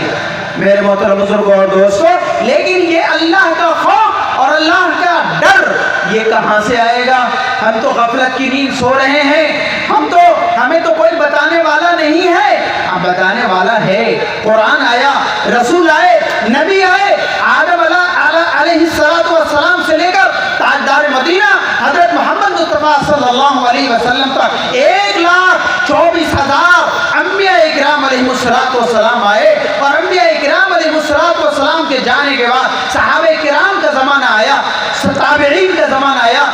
میرے محترم بزرگوں اور دوستوں۔ لیکن یہ اللہ کا خوف اور اللہ کا ڈر یہ کہاں سے آئے گا؟ ہم تو غفلت کی نیند سو رہے ہیں، ہمیں تو کوئی بتانے والا نہیں ہے۔ بتانے والا ہے، قرآن آیا، رسول آئے، نبی آئے، آدم علیہ السلام سے لے کر تاجدار مدینہ حضرت محمد مصطفیٰ صلی اللہ علیہ وسلم تک 1,24,000 انبیاء اکرام علیہ السلام آئے، اور انبیاء اکرام علیہ السلام کے جانے کے بعد صحابہ کرام کا زمانہ آیا، تابعین کا زمانہ آیا،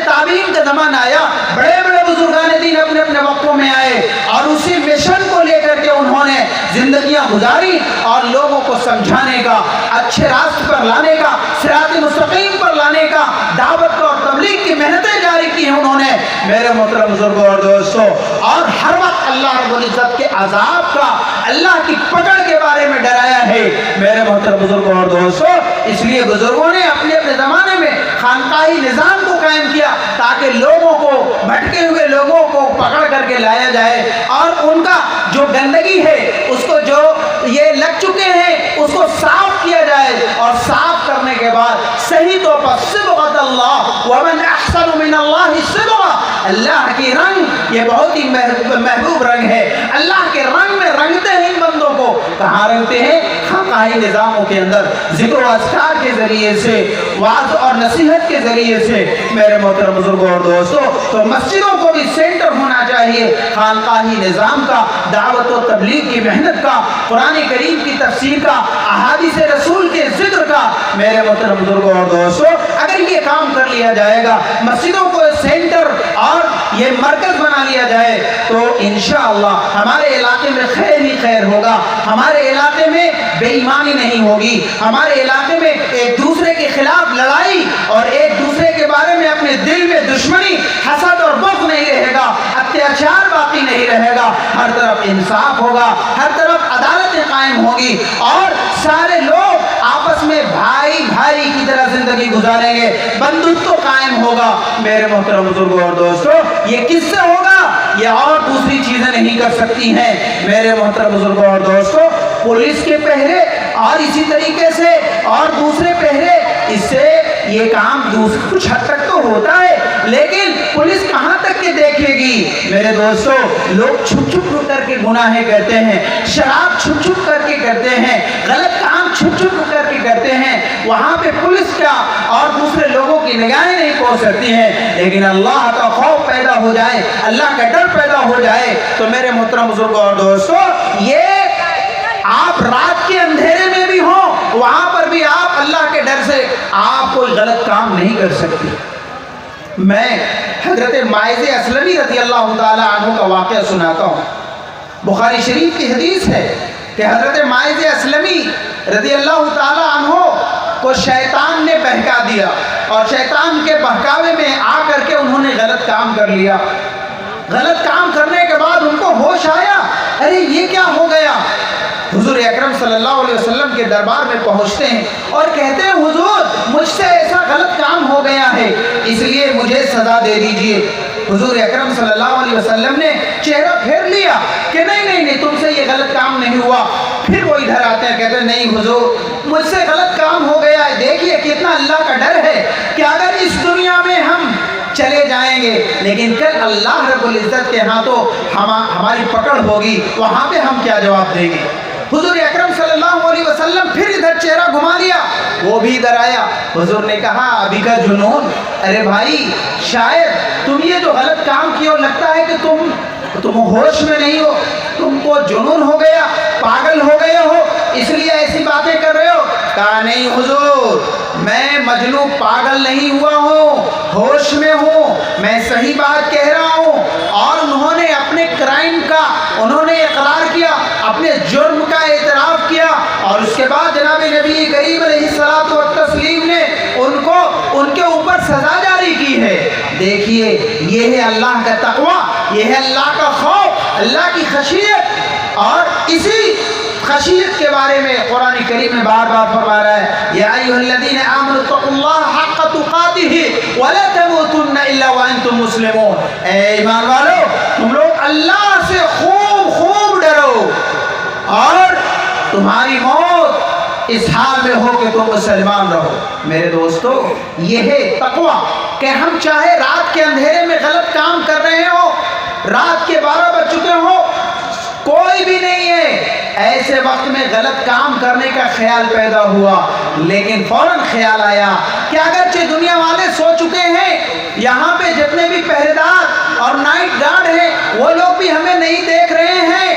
تابعین کا زمانہ آیا، بڑے بڑے بزرگان دین اپنے اپنے وقتوں میں آئے، اور اسی مشن کو لے کر کے انہوں نے زندگیاں گزاری اور لوگوں کو سمجھانے کا، اچھے راستے پر لانے کا، صراط مستقیم پر لانے کا، دعوت اور تبلیغ کی محنتیں جاری کی ہیں انہوں نے میرے محترم بزرگوں اور دوستوں۔ اور ہر وقت اللہ رب العزت کے عذاب کا، اللہ کی پکڑ کے بارے میں ڈرایا ہے میرے محترم بزرگوں اور دوستوں۔ اس لیے بزرگوں نے اپنے اپنے زمانے میں خانقاہی نظام کو قائم کیا تاکہ لوگوں کو، بھٹکے ہوئے لوگوں کو پکڑ کر کے لایا جائے، اور ان کا جو گندگی ہے، اس کو جو یہ لگ چکے ہیں، اس کو صاف کیا جائے، اور صاف کرنے کے بعد صحیح طور پر صبغۃ اللہ ومن احسن من اللہ صبغہ، اللہ کی رنگ یہ بہت ہی محبوب رنگ ہے، اللہ کے رنگ میں رنگتے ہیں ان بندوں کو۔ کہاں رنگتے ہیں؟ خانقاہی نظاموں کے اندر، ذکر و اذکار کے ذریعے سے، وعظ اور نصیحت کے ذریعے سے میرے محترم بزرگوں اور دوستوں۔ تو مسجدوں کو بھی سینٹر ہونا چاہیے خانقاہی نظام کا، دعوت و تبلیغ کی محنت کا، قرآن کریم کی تفسیر کا، احادیث رسول کے ذکر کا میرے محترم بزرگوں اور دوستوں۔ اگر یہ کام کر لیا جائے گا، مسجدوں کو سینٹر اور یہ مرکز بنا لیا جائے، تو انشاءاللہ ہمارے علاقے میں خیر ہی خیر ہوگا، ہمارے علاقے میں بے ایمانی نہیں ہوگی، ہمارے علاقے میں ایک دوسرے کے خلاف لڑائی اور ایک دوسرے کے بارے میں اپنے دل میں دشمنی، حسد اور بغض نہیں رہے گا، اتیاچار باقی نہیں رہے گا، ہر طرف انصاف ہوگا، ہر طرف عدالتیں قائم ہوگی، اور سارے لوگ آپس میں بھائی بھائی کی طرح زندگی گزاریں گے، بندھتو قائم ہوگا میرے محترم بزرگوں اور دوستوں۔ یہ کس سے ہوگا؟ یہ اور دوسری چیزیں نہیں کر سکتی ہیں میرے محترم بزرگوں اور دوستوں۔ پولیس کے پہرے اور اسی طریقے سے اور دوسرے پہرے، اس سے یہ کام کچھ حد تک تو ہوتا ہے، لیکن پولیس کہاں تک کے دیکھے گی میرے دوستوں؟ لوگ چھپ چھپ کر کے گناہیں کرتے ہیں، شراب چھپ چھپ کر کے کرتے ہیں، غلط کام چھپ چھپ کر کے کرتے ہیں، وہاں پہ پولیس کا اور دوسرے لوگوں کی نگاہیں نہیں پہنچ سکتی ہیں، لیکن اللہ کا خوف پیدا ہو جائے، اللہ کا ڈر پیدا ہو جائے، تو میرے محترم بزرگوں اور دوستوں، یہ آپ رات کے اندھیرے میں بھی ہوں، وہاں پر بھی آپ اللہ کے ڈر سے آپ کوئی غلط کام نہیں کر سکتے۔ میں حضرت ماعز اسلمی رضی اللہ تعالی عنہ کا واقعہ سناتا ہوں۔ بخاری شریف کی حدیث ہے کہ حضرت ماعز اسلمی رضی اللہ تعالی عنہ کو شیطان نے بہکا دیا، اور شیطان کے بہکاوے میں آ کر کے انہوں نے غلط کام کر لیا۔ غلط کام کرنے کے بعد ان کو ہوش آیا، ارے یہ کیا ہو گیا؟ حضور اکرم صلی اللہ علیہ وسلم کے دربار میں پہنچتے ہیں اور کہتے ہیں حضور مجھ سے ایسا غلط کام ہو گیا ہے، اس لیے مجھے سزا دے دیجئے۔ حضور اکرم صلی اللہ علیہ وسلم نے چہرہ پھیر لیا کہ نہیں تم سے یہ غلط کام نہیں ہوا۔ پھر وہ ادھر آتے ہیں، کہتے ہیں نہیں حضور مجھ سے غلط کام ہو گیا ہے، دیکھیے کتنا اللہ کا ڈر ہے کہ اگر اس دنیا میں ہم چلے جائیں گے، لیکن کل اللہ رب العزت کے ہاں تو ہماری پکڑ ہوگی، وہاں پہ ہم کیا جواب دیں گے؟ حضور اکرم صلی اللہ علیہ وسلم پھر ادھر چہرہ گھما لیا، وہ بھی ادھر آیا۔ حضور نے کہا ابھی کا جنون، ارے بھائی شاید تم یہ جو غلط کام کیا لگتا ہے کہ تم ہوش میں نہیں ہو، تم کو جنون ہو گیا، پاگل ہو گئے ہو، اس لیے ایسی باتیں کر رہے ہو۔ کہا نہیں حضور میں مجنون پاگل نہیں ہوا ہوں، ہوش میں ہوں، میں صحیح بات کہہ رہا ہوں۔ اور انہوں نے اپنے کرائم کا انہوں نے اقرار کیا، اپنے جرم کا اعتراف کیا، اور اس کے بعد جناب نبی کریم علیہ الصلوۃ والتسلیم نے ان کے اوپر سزا جاری کی ہے۔ دیکھیے یہ ہے اللہ کا تقوی، یہ ہے اللہ کا خوف، اللہ کی خشیت۔ اور اسی خشیت کے بارے میں قرآن کریم میں بار بار فرما رہا ہے یا ایھا الذین آمنوا اتقوا اللہ حق تقاتہ ولا تموتن الا وانتم مسلمون۔ اے ایمان والو، تم لوگ اللہ سے خوب خوب ڈرو اور تمہاری موت اس حال میں ہو کہ تم مسلمان رہو۔ میرے دوستو، یہ ہے تقوی کہ ہم چاہے رات کے اندھیرے میں غلط کام کر رہے ہو، رات کے 12 بج چکے ہو، کوئی بھی نہیں ہے ایسے وقت میں غلط کام کرنے کا خیال پیدا ہوا، لیکن فوراً خیال آیا کہ اگرچہ دنیا والے سو چکے ہیں، یہاں پہ جتنے بھی پہرے دار اور نائٹ گارڈ ہیں وہ لوگ بھی ہمیں نہیں دیکھ رہے ہیں،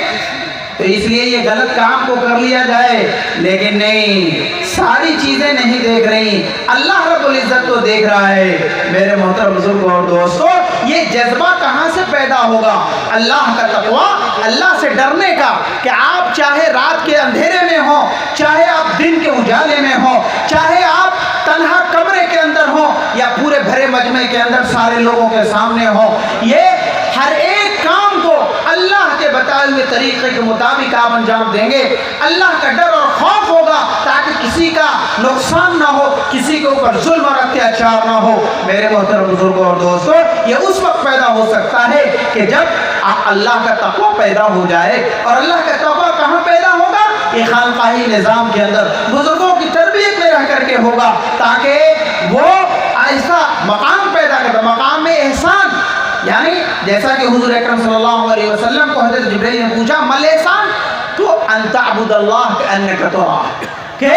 تو اس لیے یہ غلط کام کو کر لیا جائے۔ لیکن نہیں، ساری چیزیں نہیں دیکھ رہی، اللہ رب العزت تو دیکھ رہا ہے۔ میرے محترم بزرگوں اور دوستو، یہ جذبہ کہاں سے پیدا ہوگا؟ اللہ کا تقوی، اللہ سے ڈرنے کا، کہ آپ چاہے رات کے اندھیرے میں ہو، چاہے آپ دن کے اجالے میں ہو، چاہے آپ تنہا کمرے کے اندر ہو یا پورے بھرے مجمع کے اندر سارے لوگوں کے سامنے ہو، یہ ہر ایک کام کو اللہ کے بتائے ہوئے طریقے کے مطابق آپ انجام دیں گے۔ اللہ کا ڈر اور خوف ہوگا تاکہ کسی کا نقصان نہ ہو، کسی کے اوپر ظلم اور اتیاچار نہ ہو۔ میرے محترم بزرگوں اور دوستو، یہ اس وقت پیدا ہو سکتا ہے کہ جب اللہ کا تقوی پیدا ہو جائے۔ اور اللہ کا تقوی کہاں پیدا ہوگا؟ یہ خانقاہی نظام کے اندر بزرگوں کی تربیت میں رہ کر کے ہوگا، تاکہ وہ ایسا مقام پیدا کرتا، مقام احسان، یعنی جیسا کہ حضور اکرم صلی اللہ علیہ وسلم کو حضرت جبرائیل نے پوچھا مل احسان، تو ان تعبد اللہ کأنک تراہ، کہ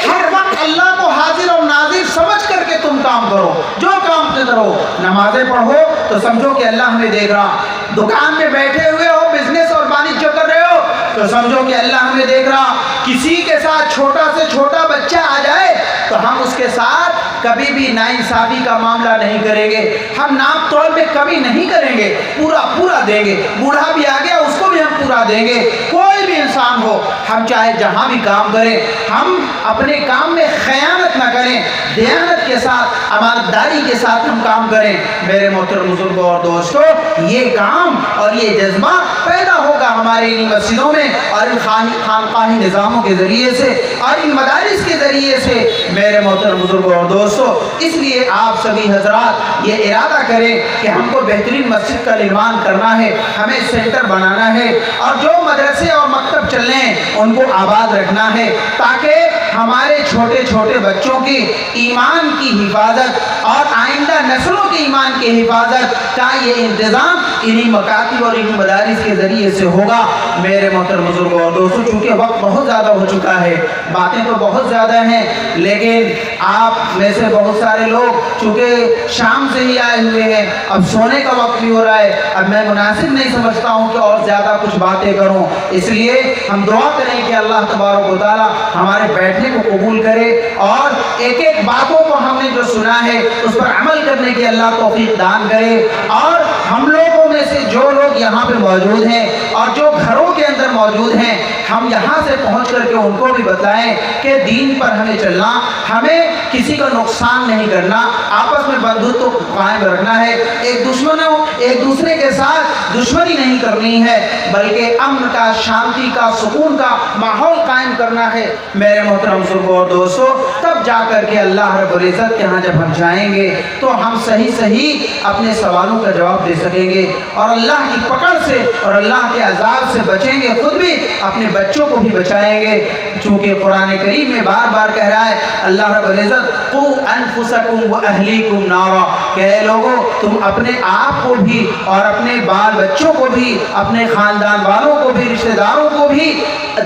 ہر وقت اللہ کو حاضر اور ناظر سمجھ کر کے تم کام کرو، جو کام کرو، نمازیں پڑھو تو سمجھو کہ اللہ ہمیں دیکھ رہا، دکان میں بیٹھے ہوئے ہو، بزنس اور بانیجہ کر رہے ہو تو سمجھو کہ اللہ ہمیں دیکھ رہا، کسی کے ساتھ چھوٹا سے چھوٹا بچہ آ جائے تو ہم اس کے ساتھ کبھی بھی ناانصافی کا معاملہ نہیں کریں گے، ہم ناپ تول میں کمی نہیں کریں گے، پورا دیں گے، بوڑھا بھی آ گیا اس کو بھی ہم پورا دیں گے، کوئی بھی انسان ہو، ہم چاہے جہاں بھی کام کریں، ہم اپنے کام میں خیانت نہ کریں، دیانت کے ساتھ، امانتداری کے ساتھ ہم کام کریں۔ میرے محترم بزرگوں اور دوستو، یہ کام اور یہ جذبہ پیدا ہوگا ہمارے ان مسجدوں میں اور ان خانقاہی نظاموں کے ذریعے سے اور ان مدارس کے ذریعے سے۔ میرے محترم بزرگوں اور دوستو، اس لیے آپ سبھی حضرات یہ ارادہ کریں کہ ہم کو بہترین مسجد کا نرمان کرنا ہے، ہمیں سینٹر بنانا ہے، اور جو مدرسے اور مکتب چل رہے ہیں ان کو آباد رکھنا ہے، تاکہ ہمارے چھوٹے چھوٹے بچوں کی ایمان کی حفاظت اور آئندہ نسلوں کے ایمان کی حفاظت کا یہ انتظام انہی مکاتب اور انہی مدارس کے ذریعے سے ہوگا۔ میرے محترم بزرگوں اور دوستوں، چونکہ وقت بہت زیادہ ہو چکا ہے، باتیں تو بہت زیادہ ہیں، لیکن آپ میں سے بہت سارے لوگ چونکہ شام سے ہی آئے ہوئے ہیں، اب سونے کا وقت بھی ہو رہا ہے، اب میں مناسب نہیں سمجھتا ہوں کہ اور زیادہ کچھ باتیں کروں، اس لیے ہم دعا کریں کہ اللہ تبارک و تعالی ہمارے بیٹھنے کو قبول کرے اور ایک ایک باتوں کو ہم نے جو سنا ہے اس پر عمل کرنے کی اللہ توفیق دان کرے، اور ہم لوگوں میں سے جو لوگ یہاں پہ موجود ہیں اور جو گھروں کے اندر موجود ہیں، ہم یہاں سے پہنچ کر کے ان کو بھی بتائیں کہ دین پر ہمیں چلنا، ہمیں کسی کا نقصان نہیں کرنا، آپس میں بندھتو قائم رکھنا ہے، ایک دوسرے کے ساتھ دشمنی نہیں کرنی ہے، بلکہ امن کا، شانتی کا، سکون کا ماحول قائم کرنا ہے۔ میرے محترم بزرگوں اور دوستوں، تب جا کر کے اللہ رب العزت کے ہاں جب ہم جائیں گے تو ہم صحیح اپنے سوالوں کا جواب دے سکیں گے اور اللہ کی پکڑ سے اور اللہ کے عذاب سے بچیں گے، خود بھی اپنے بچوں کو بھی بچائیں گے، چونکہ قرآن کریم میں بار بار کہہ رہا ہے اللہ رب العزت قُوْ أَنفُسَكُمْ وَأَهْلِيكُمْ نَارًا، کہ اے لوگوں تم اپنے آپ کو بھی اور اپنے بال بچوں کو بھی، اپنے خاندان والوں کو بھی، رشتہ داروں کو بھی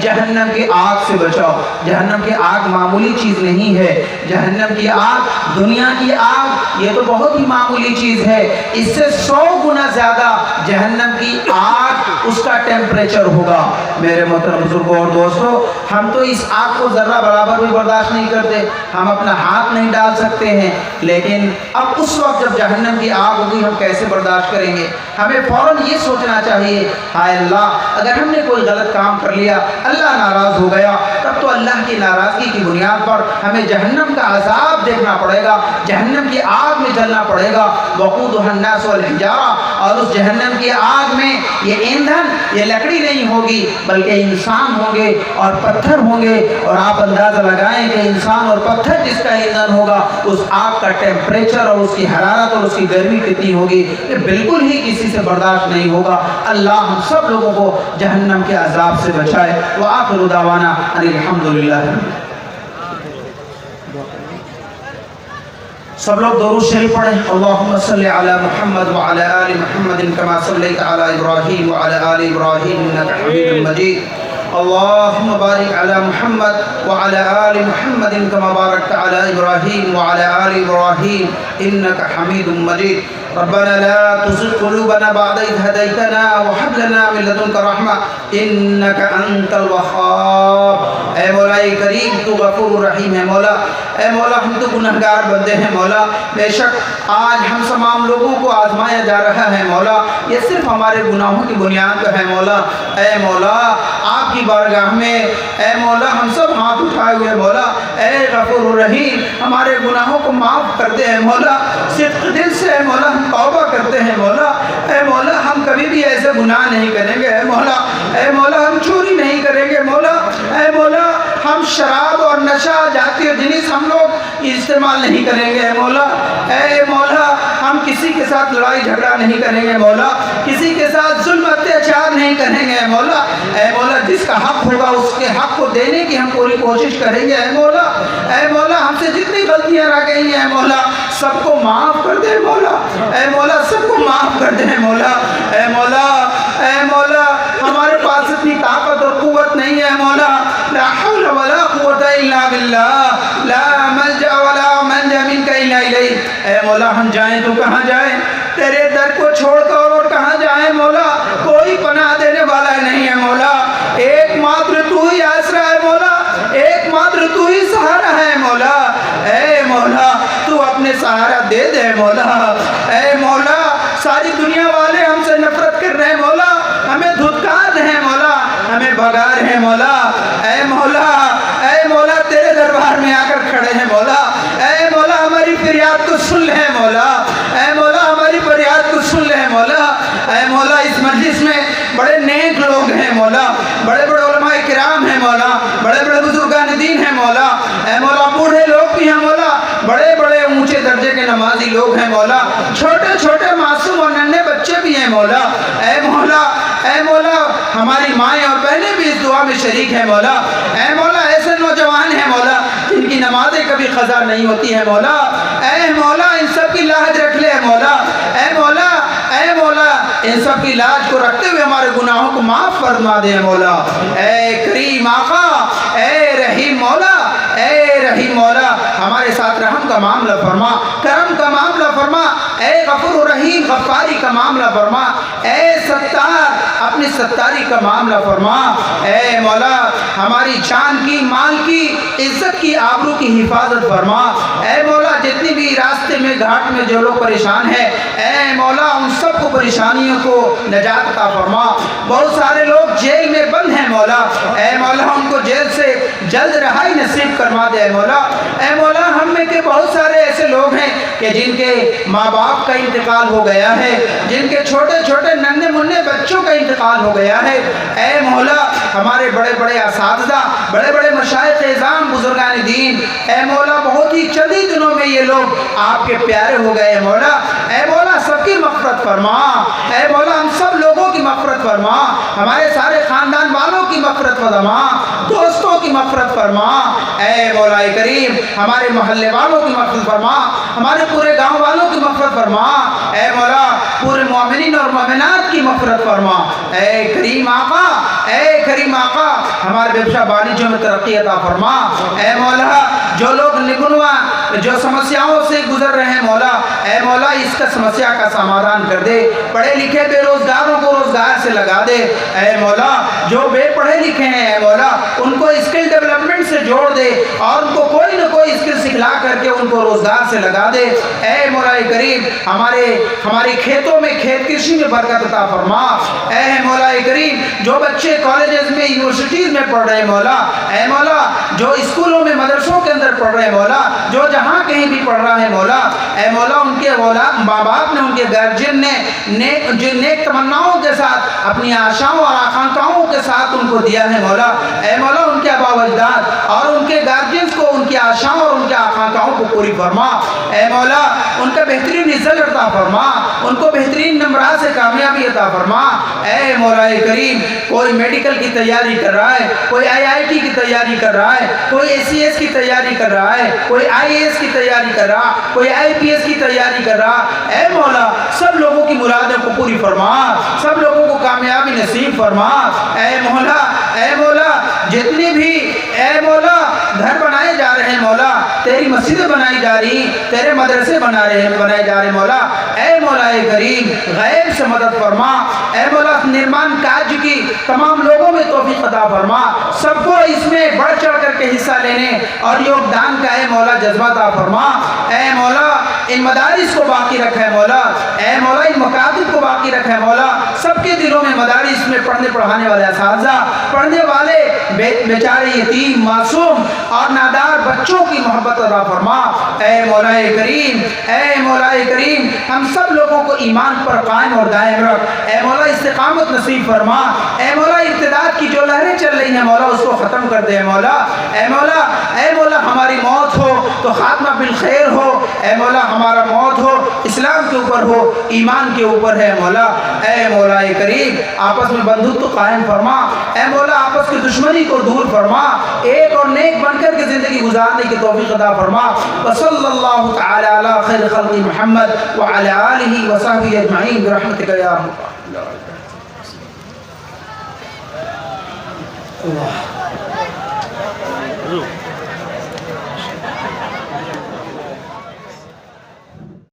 جہنم کی آگ سے بچاؤ۔ جہنم کی آگ معمولی چیز نہیں ہے، جہنم کی آگ، دنیا کی آگ یہ تو بہت ہی معمولی چیز ہے، اس سے 100 گنا زیادہ جہنم کی آگ اس کا ٹیمپریچر ہوگا۔ میرے محترم بزرگوں اور دوستوں، ہم تو اس آگ کو ذرہ برابر بھی برداشت نہیں کرتے، ہم اپنا ہاتھ نہیں ڈال سکتے ہیں، لیکن اب اس وقت جب جہنم کی آگ ہوگی ہم کیسے برداشت کریں گے؟ ہمیں فوراً یہ سوچنا چاہیے ہائے اللہ اگر ہم نے کوئی غلط کام کر لیا اللہ ناراض ہو گیا تب تو اللہ کی ناراضگی کی بنیاد پر ہمیں جہنم کا عذاب دیکھنا پڑے گا، جہنم کی آگ میں جلنا پڑے گا۔ وقودها الناس والحجارہ، اور اس جہنم کی آگ میں یہ ایندھن یہ لکڑی نہیں ہوگی بلکہ انسان ہوں گے اور پتھر ہوں گے، اور آپ اندازہ لگائیں کہ انسان اور پتھر جس کا ایندھن ہوگا اس آگ کا ٹیمپریچر اور اس کی حرارت اور اس کی گرمی کتنی ہوگی، یہ بالکل ہی کسی سے برداشت نہیں ہوگا۔ اللہ ہم سب لوگوں کو جہنم کے عذاب سے بچائے۔ وآخر دعوانا ان الحمدللہ۔ سب لوگ درود شریف پڑھیں۔ اللہم صلی علی محمد وعلی آل محمد کما صلیت علی ابراہیم وعلی آل ابراہیم انک حمید مجید۔ اللہم بارک علی محمد وعلی آل محمد کما بارکت علی ابراہیم وعلی آل ابراہیم انک حمید مجید۔ ربنا لا تزغ قلوبنا بعد إذ هديتنا وهب لنا من لدنك رحمة إنك أنت الوهاب۔ اے مولا کریم تو غفور رحیم ہے مولا، اے مولا ہم تو گنہگار بندے ہیں مولا، بے شک آج ہم تمام لوگوں کو آزمایا جا رہا ہے مولا، یہ صرف ہمارے گناہوں کی بنیاد پہ ہے مولا۔ اے مولا آپ کی بارگاہ میں اے مولا ہم سب ہاتھ اٹھائے ہوئے مولا، اے غفور رحیم ہمارے گناہوں کو معاف کر دے اے مولا، صدق دل سے اے مولا ہم توبہ کرتے ہیں مولا۔ اے مولا ہم کبھی بھی ایسے گناہ نہیں کریں گے اے مولا، اے مولا ہم چوری نہیں کریں گے مولا، اے مولا ہم شراب اور نشہ جاتی و جنس ہم لوگ استعمال نہیں کریں گے اے مولا، اے مولا ہم کسی کے ساتھ لڑائی جھگڑا نہیں کریں گے مولا، کسی کے ساتھ ظلم اتیاچار نہیں کریں گے اے مولا، اے مولا جس کا حق ہوگا اس کے حق کو دینے کی ہم پوری کوشش کریں گے اے مولا۔ اے مولا ہم سے جتنی غلطیاں رہ گئی ہیں اے مولا سب کو معاف کر دے مولا، اے مولا سب کو معاف کر دے مولا، اے مولا، اے مولا ہمارے پاس اتنی طاقت اور قوت نہیں ہے مولا، لا حول ولا قوت الا باللہ، لا ملجأ ولا منجا منک الا الیک۔ اے مولا ہم جائیں تو کہاں جائیں، تیرے در کو چھوڑ کر اور کہاں جائیں مولا، کوئی پناہ دینے والا نہیں ہے مولا، ایک ماتر تو ہی آسرا ہے مولا، ایک ماتر تو ہی سہارا ہے مولا۔ اے مولا تو اپنے سہارا دے دے مولا، اے مولا ساری دنیا والے ہم سے نفرت کر رہے ہیں مولا، ہمیں دھتکار رہے ہیں مولا، ہمیں بھگا رہے ہیں مولا، اے مولا، اے مولا تیرے دربار میں آ کر کھڑے ہیں مولا، اے مولا ہماری فریاد کو سن لے مولا، اے مولا ہماری فریاد کو سن لے مولا۔ اے مولا اس مجلس میں بڑے نیک لوگ ہیں مولا، بڑے بڑے علماء کرام ہیں مولا، بڑے بڑے بزرگان دین ہیں مولا، اے مولا بوڑھے لوگ بھی ہیں مولا، بڑے بڑے اونچے درجے کے نمازی لوگ ہیں مولا، چھوٹے چھوٹے معصوم اور ننھے بچے بھی ہیں مولا۔ اے مولا، اے مولا ہماری مائیں اور بہنیں بھی اس دعا میں شریک ہیں مولا، اے مولا ایسے نوجوان ہیں مولا جن کی نمازیں کبھی قضا نہیں ہوتی ہیں مولا، اے مولا ان سب کی لاج رکھ لے مولا، اے مولا، اے مولا ان سب کی لاج کو رکھتے ہوئے ہمارے گناہوں کو معاف فرما دے مولا۔ اے کریم آقا، اے رحیم مولا، اے رحیم مولا ہمارے ساتھ رحم کا معاملہ فرما، کرم کا معاملہ فرما، اے غفور رحیم غفاری کا معاملہ فرما، اے ستار اپنی ستاری کا معاملہ فرما، اے مولا ہماری جان کی مال کی عزت کی آبرو کی حفاظت فرما، اے مولا جتنی بھی راستے میں گھاٹ میں جو لوگ پریشان ہیں اے مولا ان سب کو پریشانیوں کو نجات عطا فرما، بہت سارے لوگ جیل میں بند ہیں مولا، اے مولا ان کو جیل سے جلد رہائی نصیب کروا دے اے مولا، اے مولا ہم میں کے بہت سارے ایسے لوگ ہیں کہ جن کے ماں باپ کا انتقال ہو گیا ہے، جن کے چھوٹے چھوٹے ننھے منھے بچوں کا انتقال ہو گیا ہے، اے مولا ہمارے بڑے بڑے اساتذہ، بڑے بڑے مشائخ اعظام بزرگان دین، اے مولا بہت ہی چند ہی دنوں میں یہ لوگ آپ کے پیارے ہو گئے مولا، اے مولا سب کی مغفرت فرما، اے مولا ہم سب لوگوں کی مغفرت فرما، ہمارے سارے خاندان والوں کی مغفرت فرما، دوستوں کی مغفرت فرما، اے مولا کریم ہمارے محلے والوں کی مغفرت فرما، ہمارے پورے گاؤں والوں کی مغفرت فرما، اے مولا پورے مومنین اور مومنات کی مغفرت فرما، اے کریم آقا، اے کریم آقا ہمارے بادشاہ بانیجوں میں ترقی عطا فرما، اے مولا جو لوگ نگنوا جو سمسیاؤں سے گزر رہے ہیں مولا، اے مولا اس کا سمسیا کا سمادھان کر دے، پڑھے لکھے بے روزگاروں کو روزگار سے لگا دے، اے مولا جو بے پڑھے لکھے ہیں اے مولا ان کو اسکل ڈیولپمنٹ سے جوڑ دے اور ان کو کوئی نہ کوئی اسکل سکھلا کر کے ان کو روزگار سے لگا دے، اے مولا کریم ہمارے کھیتوں میں کھیت کرشی میں برکت عطا فرما، اے مولا کریم جو بچے کالجز میں یونیورسٹیز میں پڑھ رہے ہیں مولا، اے مولا جو اسکولوں میں مدرسوں کے اندر پڑھ رہے ہیں مولا، جو جہاں کہیں بھی پڑھ رہا ہے مولا، اے مولا ان کے ماں باپ نے ان کے گارجین نے جو نیک تمناؤں کے ساتھ اپنی آشاؤں اور آکانکھاؤں کے ساتھ ان کو دیا ہے مولا، اے مولا ان کے آباء و اجداد اور ان کے گارجینز کو ان کی آشاؤں اور ان کے آکانکھاؤں کو پوری فرما، اے مولا ان کا بہترین رزلٹ عطا فرما، ان کو بہترین نمبرات سے کامیابی عطا فرما، اے مولا کریم کوئی میڈیکل کی تیاری کر رہا ہے، کوئی IIT کی تیاری کر رہا ہے، کوئی ACS کی تیاری کر رہا ہے، کوئی IAS کی تیاری کر رہا، کوئی IPS کی تیاری کر رہا، اے مولا سب لوگوں کی مرادوں کو پوری فرما، سب لوگوں کو کامیابی نصیب فرما، اے مولا جتنی بھی اے مولا گھر بنائے جا رہے ہیں مولا، تیری مسجدیں بنائی جا رہی، تیرے مدرسے بنائے جا رہے مولا، اے مولا کریم غیب سے مدد فرما، اے مولا نرمان کاج کی تمام لوگوں میں توفیق عطا فرما، سب کو اس میں بڑھ چڑھ کر کے حصہ لینے اور یوگدان کا اے مولا جذبہ عطا فرما، اے مولا ان مدارس کو باقی رکھے مولا، اے مولا ان مکاتب کو باقی رکھے مولا، سب کے دلوں میں مدارس میں پڑھنے پڑھانے والے اساتذہ، پڑھنے والے بیچارے یتیم معصوم اور نادار بچوں کی محبت عطا فرما، اے مولا کریم ہم سب لوگوں کو ایمان پر قائم اور دائم رکھ، اے مولا استقامت نصیب فرما، اے مولا ارتداد کی جو لہریں چل رہی ہیں مولا اس کو ختم کر دے مولا، اے مولا ہماری موت ہو تو خاتمہ بالخیر ہو، اے مولا ہمارا موت ہو اسلام کے اوپر ہو، ایمان کے اوپر ہے مولا، اے مولا کریم آپس میں بندھتو قائم فرما، اے مولا آپس کی دشمنی کو دور فرما، ایک اور نیک بن کر کے زندگی گزارنے کی توفیق عطا فرما، وصلی اللہ تعالی علی خیر خلق محمد وعلی آلہ وصحبہ اجمعین برحمتک یا اللہ۔